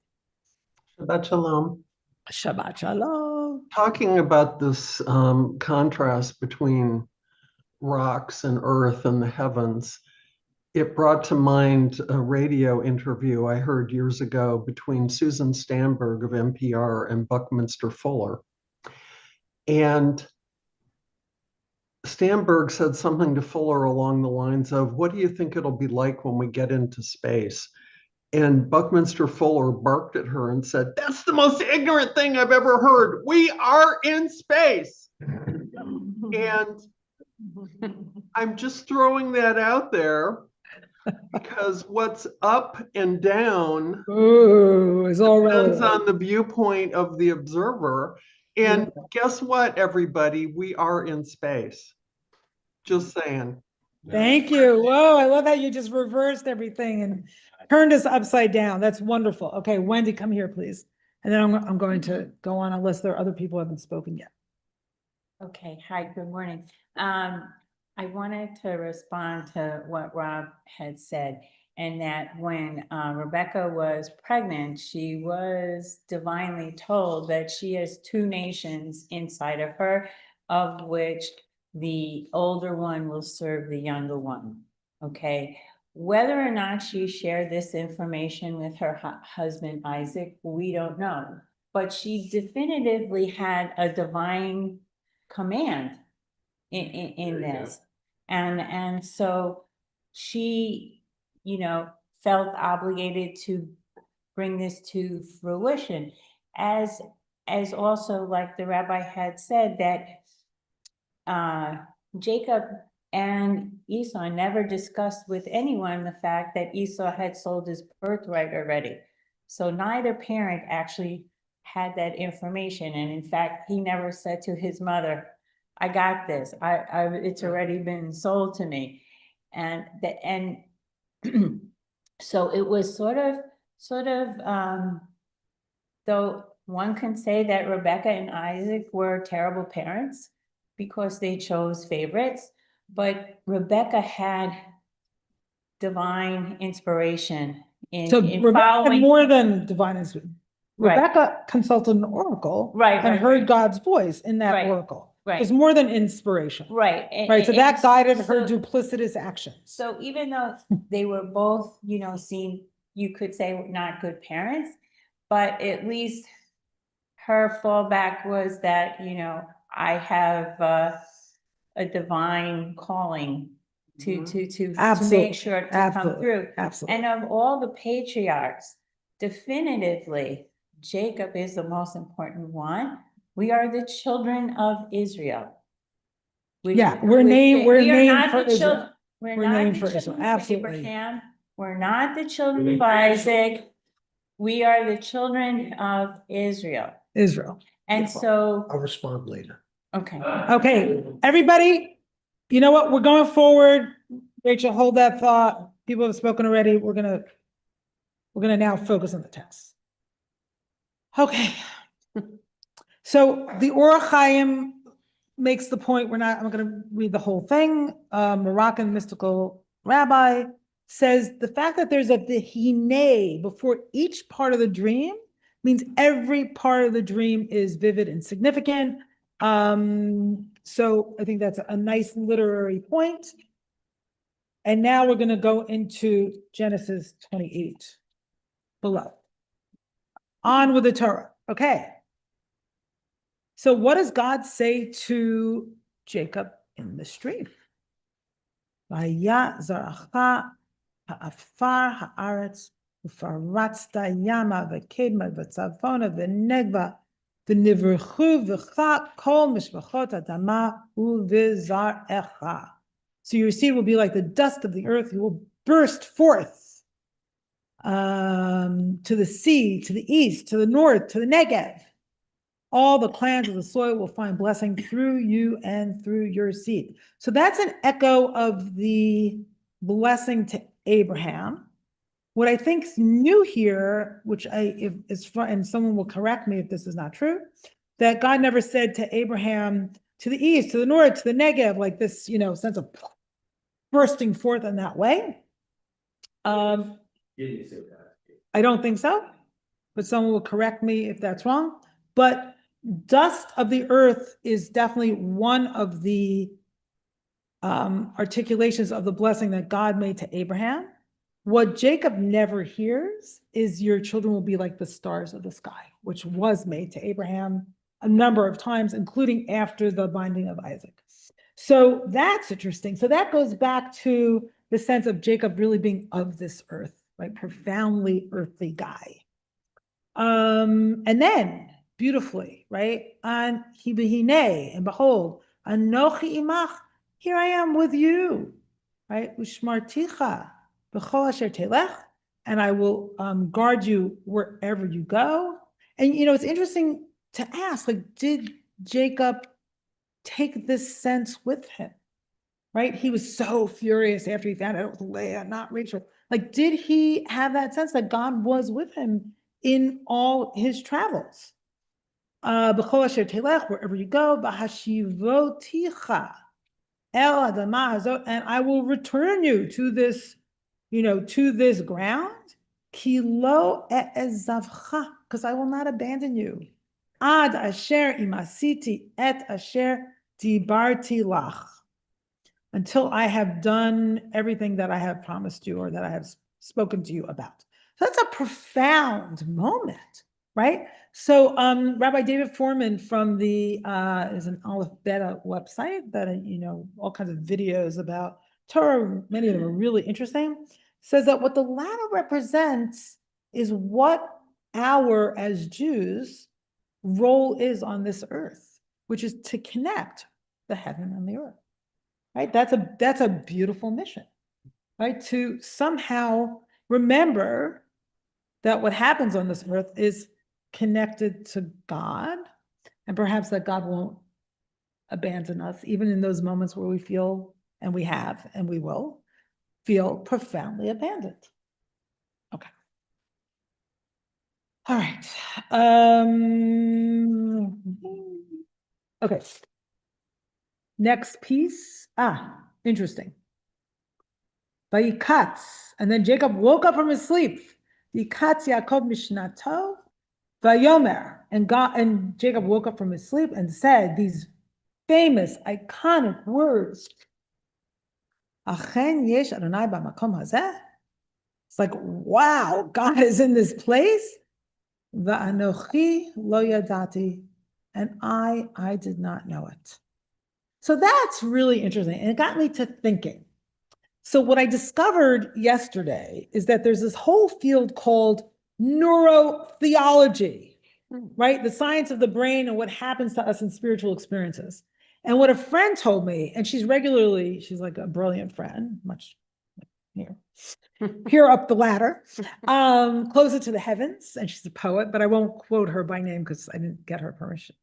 Shabbat Shalom. Shabbat Shalom. Talking about this contrast between rocks and earth and the heavens, it brought to mind a radio interview I heard years ago between Susan Stamberg of NPR and Buckminster Fuller. And Stamberg said something to Fuller along the lines of, what do you think it'll be like when we get into space? And Buckminster Fuller barked at her and said, that's the most ignorant thing I've ever heard. We are in space. And I'm just throwing that out there because what's up and down is all depends relative. on the viewpoint of the observer. And guess what, everybody? We are in space. Just saying. Thank you. Whoa, I love how you just reversed everything and turned us upside down. That's wonderful. Okay, Wendy, come here, please. And then I'm going to go on unless there are other people who haven't spoken yet. Okay, hi, good morning. I wanted to respond to what Rob had said, and that when Rebecca was pregnant, she was divinely told that she has two nations inside of her, of which the older one will serve the younger one. Okay, whether or not she shared this information with her husband Isaac, we don't know, but she definitively had a divine command in this. And so she, felt obligated to bring this to fruition, as also, like the rabbi had said, that Jacob and Esau never discussed with anyone the fact that Esau had sold his birthright already. So neither parent actually had that information. And in fact, he never said to his mother, I got this. It's already been sold to me. And so it was sort of, though one can say that Rebecca and Isaac were terrible parents because they chose favorites, but Rebecca had divine inspiration in Rebecca following. had more than divine inspiration. Right. Rebecca consulted an oracle Right, and right, heard right. God's voice in that Right, oracle. right. It's more than inspiration. Right. Right. So that guided her so- duplicitous actions. So even though they were both, seen, you could say, not good parents, but at least her fallback was that, I have a divine calling to Absolutely. make sure to come Absolutely. through. Absolutely. And of all the patriarchs, definitively, Jacob is the most important one. We are the children of Israel. We're named for Israel. We're We're not named the for Israel. children of Absolutely. Abraham. We're not the children of Isaac. We are the children of Israel. Israel. And so, I'll respond later. okay. Okay, everybody, you know what? We're going forward. Rachel, hold that thought. People have spoken already. We're gonna now focus on the text. Okay, So the Or Chaim makes the point, I'm not going to read the whole thing. Moroccan mystical rabbi says the fact that there's a hine before each part of the dream means every part of the dream is vivid and significant. So I think that's a nice literary point. And now we're going to go into Genesis 28 below. On with the Torah. Okay. So what does God say to Jacob in the stream? Vaya zaracha ha'afar ha'aretz ufaratzta yama v'kedma v'tzavona v'negva v'nivrchu v'cha kol mishpachot adama u'v'zarecha. So your seed will be like the dust of the earth. You will burst forth to the sea, to the east, to the north, to the Negev. All the clans of the soil will find blessing through you and through your seed. So that's an echo of the blessing to Abraham. What I think is new here, which and someone will correct me if this is not true, that God never said to Abraham, to the east, to the north, to the Negev, like this, sense of bursting forth in that way. Didn't say that. I don't think so, but someone will correct me if that's wrong. But dust of the earth is definitely one of the articulations of the blessing that God made to Abraham. What Jacob never hears is your children will be like the stars of the sky, which was made to Abraham a number of times, including after the binding of Isaac. So that's interesting. So that goes back to the sense of Jacob really being of this earth, right? Profoundly earthly guy. And then beautifully, right? And and behold, anochi imach, here I am with you, right? Ushmarticha b'chol asher telech, and I will guard you wherever you go. And it's interesting to ask, like, did Jacob take this sense with him? Right? He was so furious after he found out it was Leah, not Rachel. Like, did he have that sense that God was with him in all his travels? Wherever you go, and I will return you to this, to this ground. Because I will not abandon you. Ad asher imasiti et asher dibarti lach. Until I have done everything that I have promised you or that I have spoken to you about. So that's a profound moment, right? So Rabbi David Foreman from the is an Aleph Beta website that all kinds of videos about Torah, many of them are really interesting, says that what the ladder represents is what our, as Jews, role is on this earth, which is to connect the heaven and the earth. Right? That's a beautiful mission, right? To somehow remember that what happens on this earth is connected to God, and perhaps that God won't abandon us, even in those moments where we feel, and we have, and we will feel profoundly abandoned. Okay. All right. Okay. Next piece. Interesting. Vayikatz, and then Jacob woke up from his sleep. Vayikatz Yaakov mishnato, vayomer, and Jacob woke up from his sleep and said these famous, iconic words. Achen yesh Adonai b'makom hazeh. It's like, wow, God is in this place. Va'anochi lo yadati, and I did not know it. So that's really interesting. And it got me to thinking. So what I discovered yesterday is that there's this whole field called neurotheology, right? The science of the brain and what happens to us in spiritual experiences. And what a friend told me, and she's like a brilliant friend, much here up the ladder, closer to the heavens. And she's a poet, but I won't quote her by name because I didn't get her permission.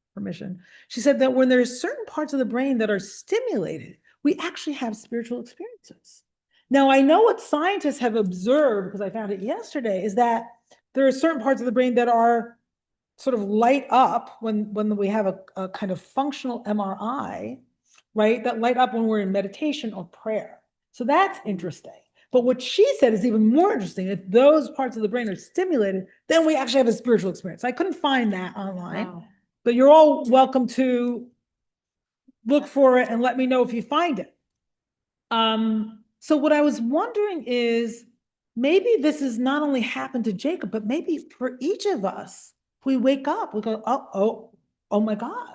She said that when there's certain parts of the brain that are stimulated, we actually have spiritual experiences. Now, I know what scientists have observed, because I found it yesterday, is that there are certain parts of the brain that are sort of light up when we have a kind of functional MRI, right? That light up when we're in meditation or prayer. So that's interesting. But what she said is even more interesting. If those parts of the brain are stimulated, then we actually have a spiritual experience. I couldn't find that online, Wow. but you're all welcome to look for it and let me know if you find it. So what I was wondering is, maybe this has not only happened to Jacob, but maybe for each of us, we wake up, we go, oh my God,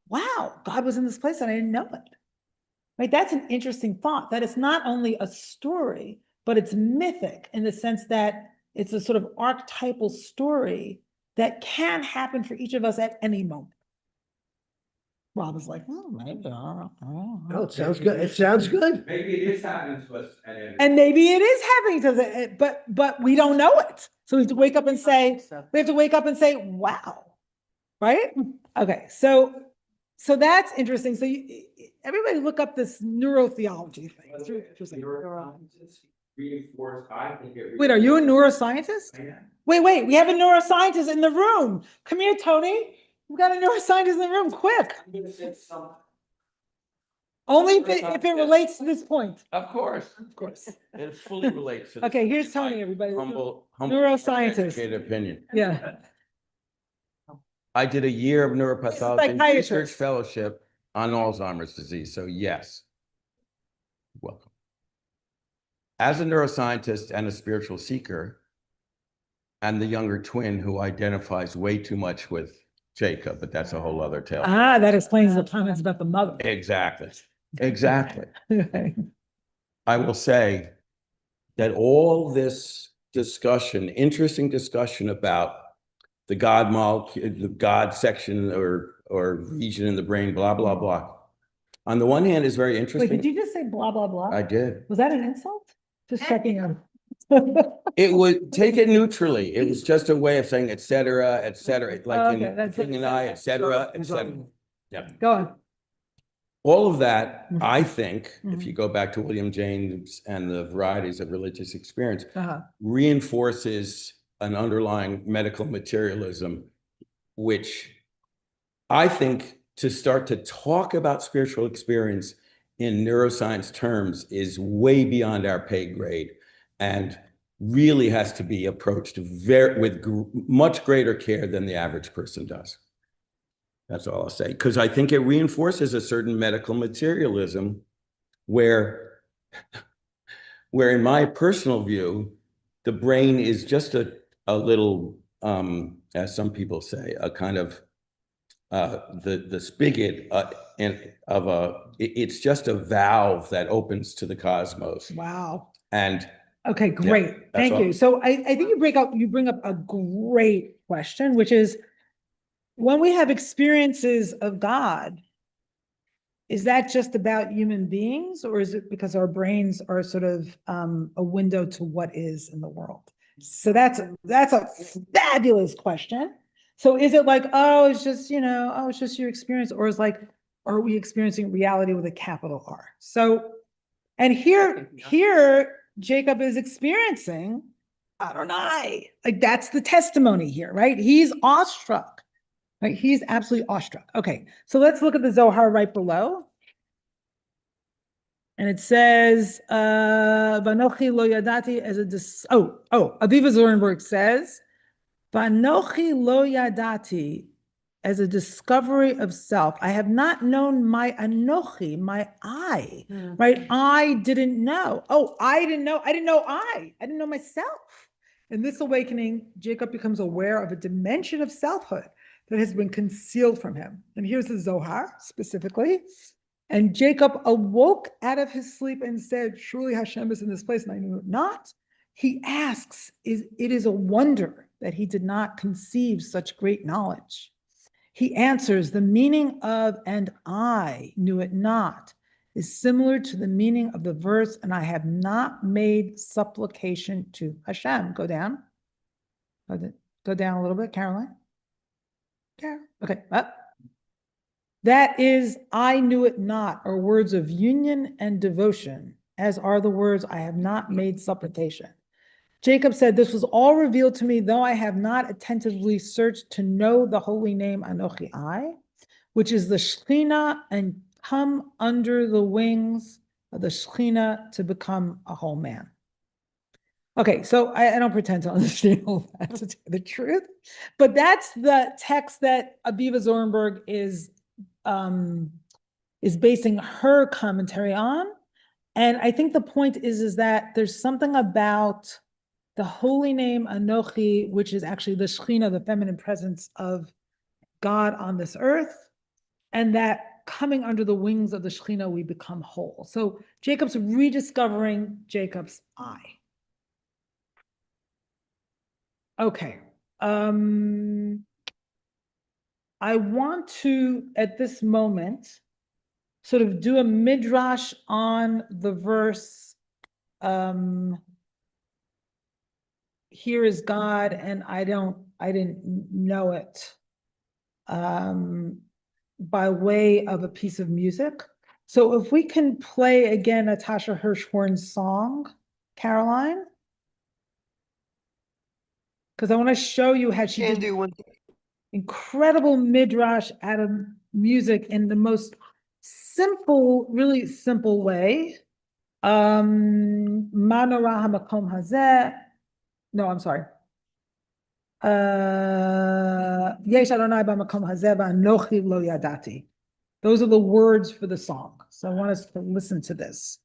wow, God was in this place and I didn't know it. Right? That's an interesting thought, that it's not only a story, but it's mythic in the sense that it's a sort of archetypal story that can happen for each of us at any moment. Rob was like, oh, maybe. No, it sounds good. It sounds good. Maybe it is happening to us. And maybe it is happening to the, but we don't know it. So we have to wake up and say, wow, right? Okay, so that's interesting. So everybody look up this neurotheology thing. It's really interesting. Reinforced, I think it. Wait, are you a neuroscientist? I am. Wait, we have a neuroscientist in the room. Come here, Tony. We've got a neuroscientist in the room, quick. I'm gonna say something. Only if it relates to this point. Of course, Of course. it fully relates to. Okay, here's Tony, everybody. Humble Neuroscientist. educated opinion. Yeah. I did a year of neuropathology Psychiatrist. research fellowship on Alzheimer's disease, so yes. Welcome. As a neuroscientist and a spiritual seeker, and the younger twin who identifies way too much with Jacob, but that's a whole other tale. Ah, that explains the comments about the mother. Exactly, exactly. Okay. I will say that all this discussion, interesting discussion about the God molecule, the God section or region in the brain, blah, blah, blah. On the one hand is very Wait, interesting. did you just say blah, blah, blah? I did. Was that an insult? Just checking on. It would take it neutrally. It was just a way of saying et cetera, like Okay, in that's King and I, et cetera, et cetera. Yeah. Go on. All of that, Mhm. I think, if Mhm. you go back to William James and the varieties of religious experience, Uh-huh. reinforces an underlying medical materialism, which I think to start to talk about spiritual experience in neuroscience terms is way beyond our pay grade and really has to be approached with much greater care than the average person does. That's all I'll say, because I think it reinforces a certain medical materialism where in my personal view, the brain is just a little, as some people say, a kind of the spigot it's just a valve that opens to the cosmos. Wow. And okay, great. that's Thank you. all. So I think you bring up a great question, which is, when we have experiences of God, is that just about human beings, or is it because our brains are sort of a window to what is in the world? So that's a fabulous question. So is it like, oh, it's just, it's just your experience, or is like, are we experiencing reality with a capital R? So, and here Jacob is experiencing Adonai. Like, that's the testimony here, right? He's awestruck. Right? He's absolutely awestruck. Okay, so let's look at the Zohar right below. And it says, Vanochi lo yadati as a Aviva Zorenberg says, Vanochi lo yadati as a discovery of self. I have not known my Anochi, my I, right? I didn't know. Oh, I didn't know I didn't know myself. In this awakening, Jacob becomes aware of a dimension of selfhood that has been concealed from him. And here's the Zohar specifically. And Jacob awoke out of his sleep and said, surely Hashem is in this place, and I knew it not. He asks, it is a wonder that he did not conceive such great knowledge. He answers, the meaning of, and I knew it not, is similar to the meaning of the verse, and I have not made supplication to Hashem. Go down. Go down a little bit, Caroline. Okay, up. That is, I knew it not, are words of union and devotion, as are the words, I have not made supplication. Jacob said, "This was all revealed to me, though I have not attentively searched to know the holy name Anochi I, which is the Shekhinah, and come under the wings of the Shekhinah to become a whole man." Okay, so I don't pretend to understand all that, to tell the truth, but that's the text that Aviva Zornberg is basing her commentary on. And I think the point is that there's something about the holy name Anochi, which is actually the Shekhinah, the feminine presence of God on this earth, and that coming under the wings of the Shekhinah, we become whole. So Jacob's rediscovering Jacob's eye. Okay. I want to, at this moment, sort of do a midrash on the verse, here is God, and I didn't know it, by way of a piece of music. So if we can play again Natasha Hirschhorn's song, Caroline, because I want to show you how she did incredible midrash out of music in the most simple, really simple way. Manora hamakom hazeh. No, I'm sorry. Yesh Adonai b'makom hazeh v'anochi lo yadati. Those are the words for the song. So I want us to listen to this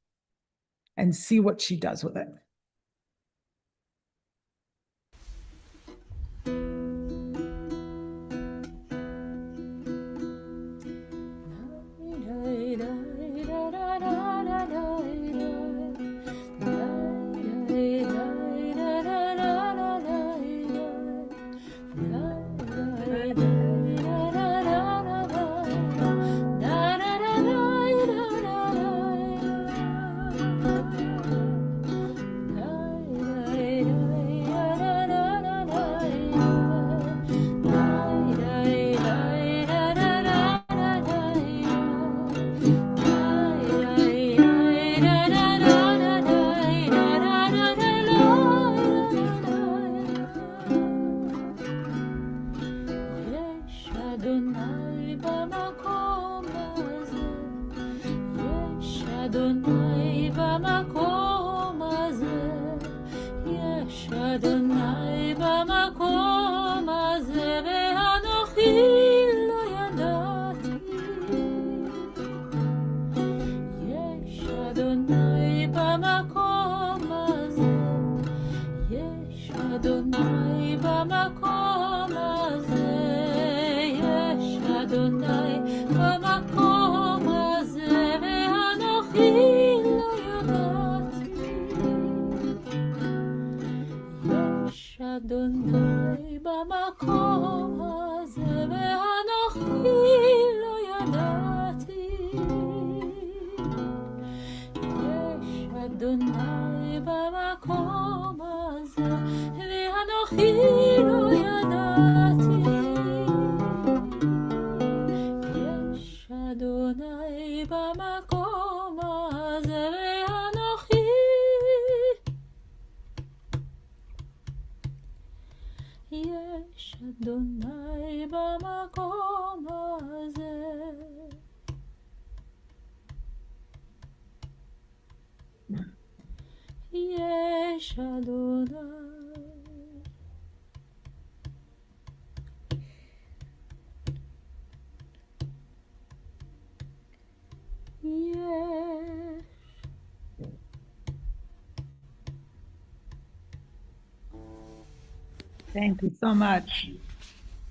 and see what she does with it. Thank you so much.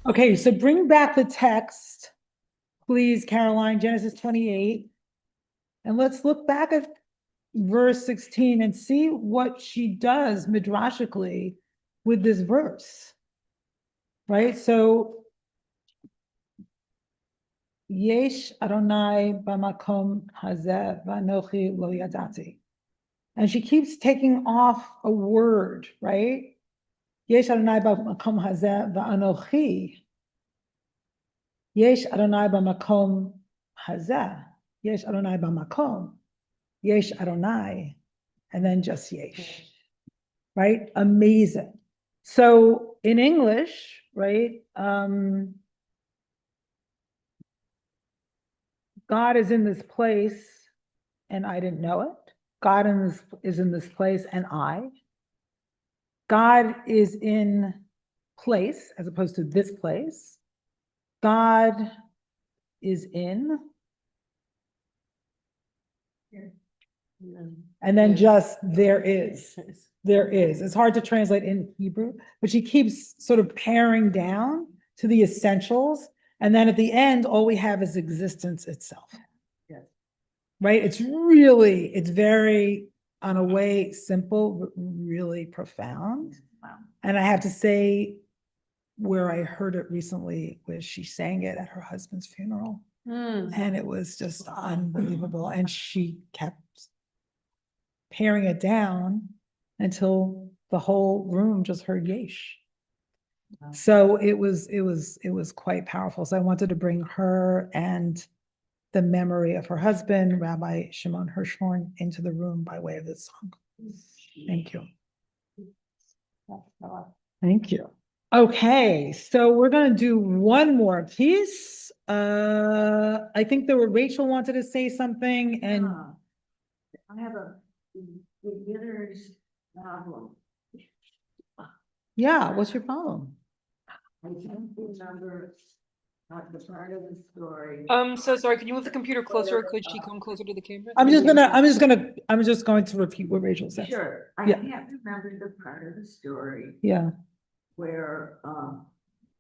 Okay, so bring back the text, please, Caroline, Genesis 28. And let's look back at verse 16 and see what she does midrashically with this verse. Right? So, Yesh Adonai b'makom hazeh v'anochi lo yadati. And she keeps taking off a word, right? Yesh Adonai b'makom hazeh v'anochi. Yesh Adonai b'makom hazeh. Yesh Adonai b'makom. Yesh Adonai. And then just Yesh. right? Amazing. So in English, right? God is in this place and I didn't know it. God is in this place and I. God is in place as opposed to this place. God is in. And then just there is. There is. It's hard to translate in Hebrew, but she keeps sort of paring down to the essentials. And then at the end, all we have is existence itself. Yes. Right? It's very, on a way, simple, but really profound. Wow. And I have to say, where I heard it recently was she sang it at her husband's funeral. And it was just unbelievable. And she kept paring it down until the whole room just heard yesh. Wow. So it was quite powerful. So I wanted to bring her and the memory of her husband, Rabbi Shimon Hirschhorn, into the room by way of this song. Thank you. Thank you. Okay, so we're gonna do one more piece. I think Rachel wanted to say something and I have a beginner's problem. yeah, what's your problem? I can't remember the part of the story. So sorry, could you move the computer closer? Could she come closer to the camera? I'm just going to repeat what Rachel said. Sure, I Yeah. can't remember the part of the story Yeah. where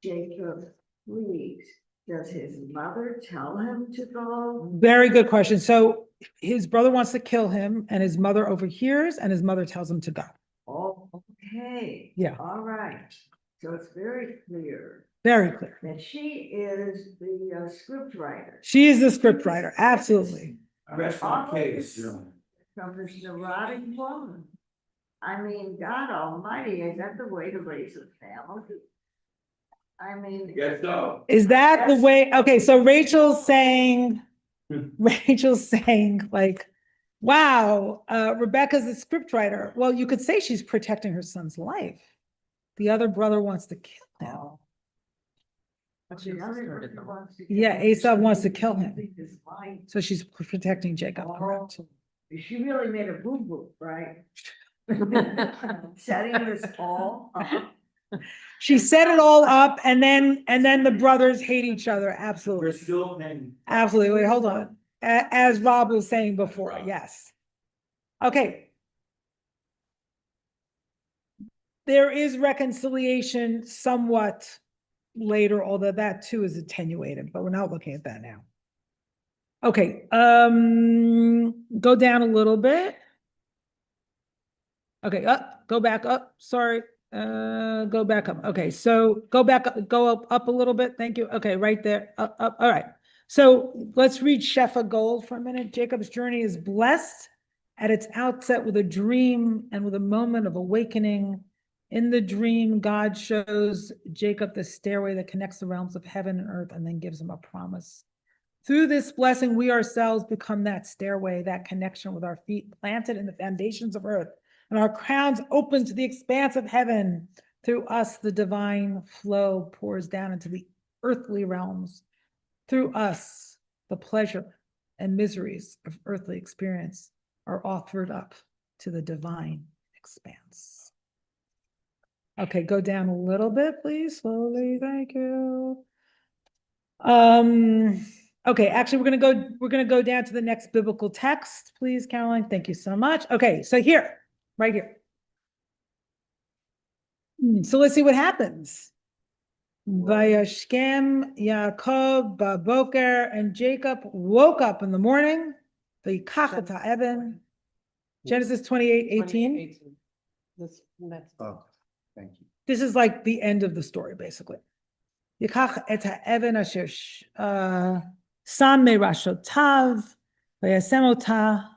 Jacob leaves. Does his mother tell him to go? Very good question. So his brother wants to kill him and his mother overhears and his mother tells him to go. Oh, okay. Yeah. All right. So it's very clear Very clear. that she is the script writer. She is the script writer. Absolutely. Rest my case. From this neurotic woman. I mean, God almighty, is that the way to raise a family? I mean. Yes, so. Is that the way? Okay, so Rachel's saying like, wow, Rebecca's a script writer. Well, you could say she's protecting her son's life. The other brother wants to kill him. Yeah, Esau wants to kill him. So she's protecting Jacob, correct? She really made a boo-boo, right? Setting this all up. She set it all up and then the brothers hate each other. Absolutely. We're still paying. Absolutely. Wait, hold on. As Rob was saying before, yes. Okay. There is reconciliation somewhat later, although that too is attenuated, but we're not looking at that now. Okay, go down a little bit. Okay, up, go back up, sorry. Go back up. Okay, so go back up, go up a little bit. Thank you. Okay, right there, up. All right. So let's read Shefa Gold for a minute. Jacob's journey is blessed at its outset with a dream and with a moment of awakening. In the dream, God shows Jacob the stairway that connects the realms of heaven and earth and then gives him a promise. Through this blessing, we ourselves become that stairway, that connection with our feet planted in the foundations of earth and our crowns open to the expanse of heaven. Through us, the divine flow pours down into the earthly realms. Through us, the pleasure and miseries of earthly experience are offered up to the divine expanse. Okay, go down a little bit, please, slowly, thank you. Okay, actually, we're gonna go down to the next biblical text, please, Caroline, thank you so much. Okay, so here, right here. So let's see what happens. Vayashkem Yaakov Baboker, and Jacob woke up in the morning. Vayikach Evan. Genesis 28:18. That's Oh, thank you. This is like the end of the story, basically. Yikach et ha'even asher sam merashotav vayasem ota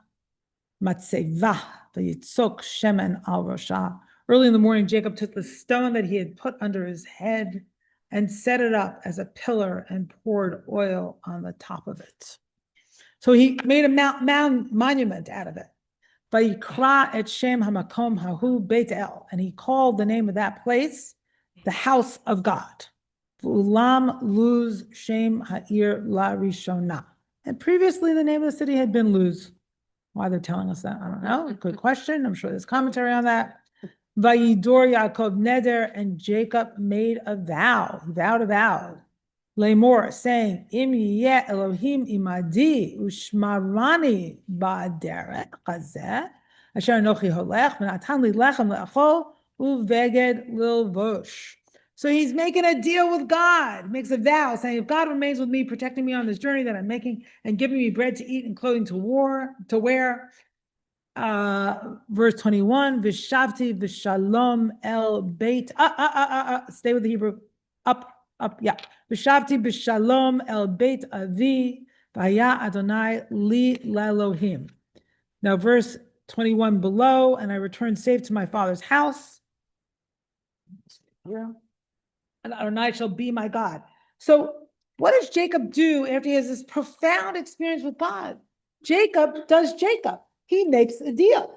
matzeva vayitzok shemen al rosha. Early in the morning, Jacob took the stone that he had put under his head and set it up as a pillar and poured oil on the top of it. So he made a monument out of it. Vayikra et Shem Hamakom Hahu Beit El, and he called the name of that place the house of God. Ulam Luz Shem Ha'ir La Rishona. And previously the name of the city had been Luz. Why they're telling us that, I don't know. Good question. I'm sure there's commentary on that. Vayidor Yaakov Neder, and Jacob made a vow. He vowed a vow. Lamor, saying, Im yeh Elohim imadi ushmarani ba'derech chazeh asher anochi holech v'natan li lechem le'achol uveged lilvosh. So he's making a deal with God, makes a vow, saying, if God remains with me, protecting me on this journey that I'm making, and giving me bread to eat and clothing to wear. Verse 21, Vishavti v'shalom el beit. Stay with the Hebrew. Up, yeah. Vishavti b'shalom el beit avi, v'haya Adonai li l'Elohim. Now, verse 21 below, and I returned safe to my father's house. Yeah. And Adonai shall be my God. So what does Jacob do after he has this profound experience with God? Jacob does Jacob. He makes a deal,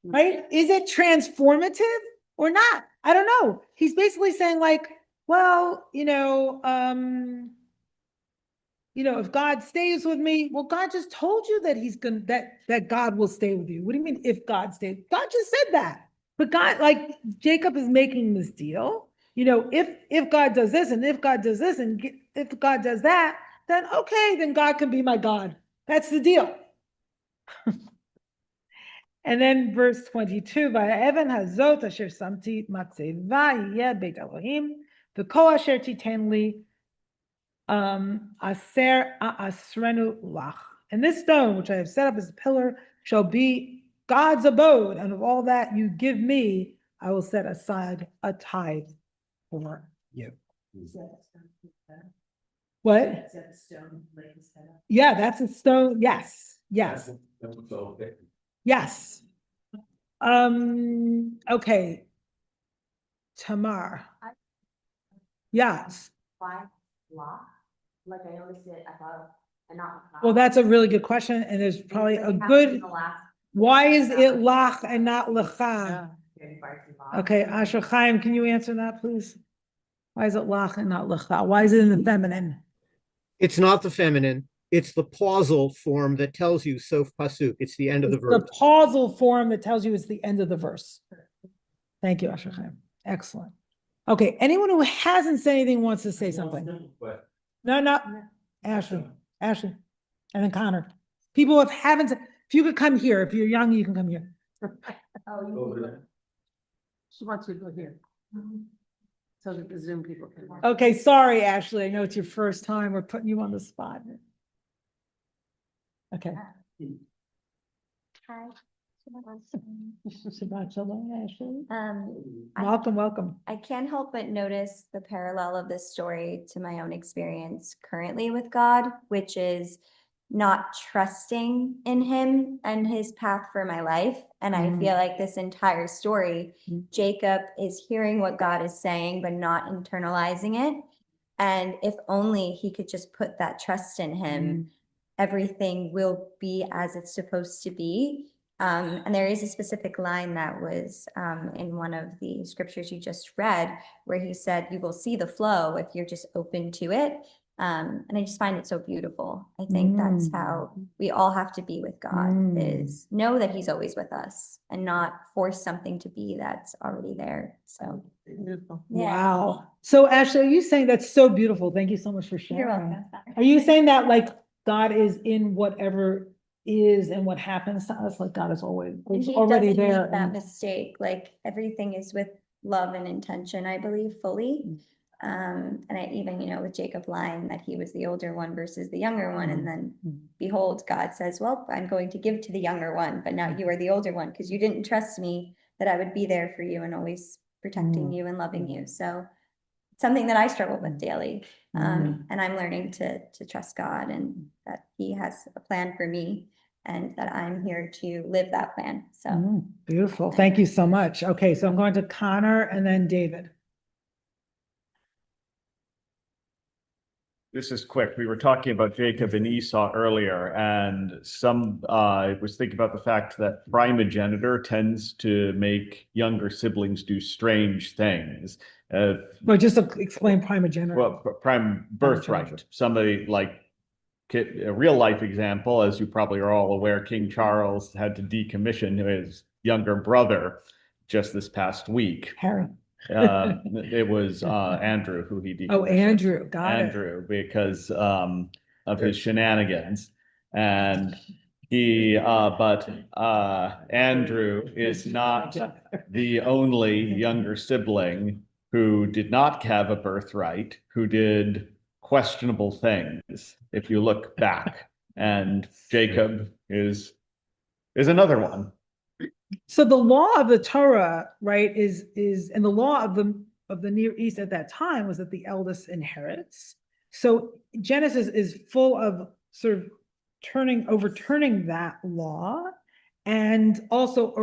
right? Is it transformative or not? I don't know. He's basically saying like, well, if God stays with me, well, God just told you that he's gonna, that God will stay with you. What do you mean if God stays? God just said that. But God, like Jacob is making this deal. If God does this and if God does this and if God does that, then okay, then God can be my God. That's the deal. And then verse 22, Va'evan hazot asher samti matzeva yeh beit Elohim v'kol asher titen li aser asrenu lach. And this stone, which I have set up as a pillar, shall be God's abode, and of all that you give me, I will set aside a tithe for you. What? Yeah, that's a stone. Yes. Yes. Yes. Okay. Tamar. Yes. Why lock? Like I always did above and not. Well, that's a really good question, and there's probably a good. Why is it lach and not lecha? Okay, Asher Chaim, can you answer that, please? Why is it lach and not lecha? Why is it in the feminine? It's not the feminine. It's the pausal form that tells you sof pasuk. It's the end of the verse. The pausal form that tells you it's the end of the verse. Thank you, Asher Chaim. Excellent. Okay, anyone who hasn't said anything wants to say something. No. Ashley, and then Connor. People who haven't, if you could come here, if you're young, you can come here. She wants you to go here. So that the Zoom people can. Okay, sorry, Ashley. I know it's your first time. We're putting you on the spot. Okay. Hi. Shabbat shalom, Ashley. Welcome. Welcome. I can't help but notice the parallel of this story to my own experience currently with God, which is not trusting in him and his path for my life. And I feel like this entire story, Jacob is hearing what God is saying, but not internalizing it. And if only he could just put that trust in him, everything will be as it's supposed to be. And there is a specific line that was in one of the scriptures you just read, where he said, you will see the flow if you're just open to it. And I just find it so beautiful. I think that's how we all have to be with God, is know that he's always with us and not force something to be that's already there. So Beautiful. yeah. Wow. So Ashley, are you saying that's so beautiful? Thank you so much for sharing. You're welcome. Are you saying that like God is in whatever is and what happens to us, like God is always And he already doesn't there? make that mistake. Like everything is with love and intention, I believe, fully. And I even, with Jacob lying that he was the older one versus the younger one. And then behold, God says, well, I'm going to give to the younger one, but now you are the older one because you didn't trust me that I would be there for you and always protecting you and loving you. So it's something that I struggle with daily. And I'm learning to trust God and that he has a plan for me and that I'm here to live that plan. So beautiful. Thank you so much. Okay, so I'm going to Connor and then David. this is quick. We were talking about Jacob and Esau earlier, and I was thinking about the fact that primogenitor tends to make younger siblings do strange things. Well, just to explain primogeniture. Well, prime birthright. Somebody like a real life example, as you probably are all aware, King Charles had to decommission his younger brother just this past week. Harry. It was Andrew who he decommissioned. Oh, Andrew, got it. Andrew, because of his shenanigans. And but Andrew is not the only younger sibling who did not have a birthright, who did questionable things, if you look back. And Jacob is another one. So the law of the Torah, right, is and the law of the Near East at that time was that the eldest inherits. So Genesis is full of sort of overturning that law, and also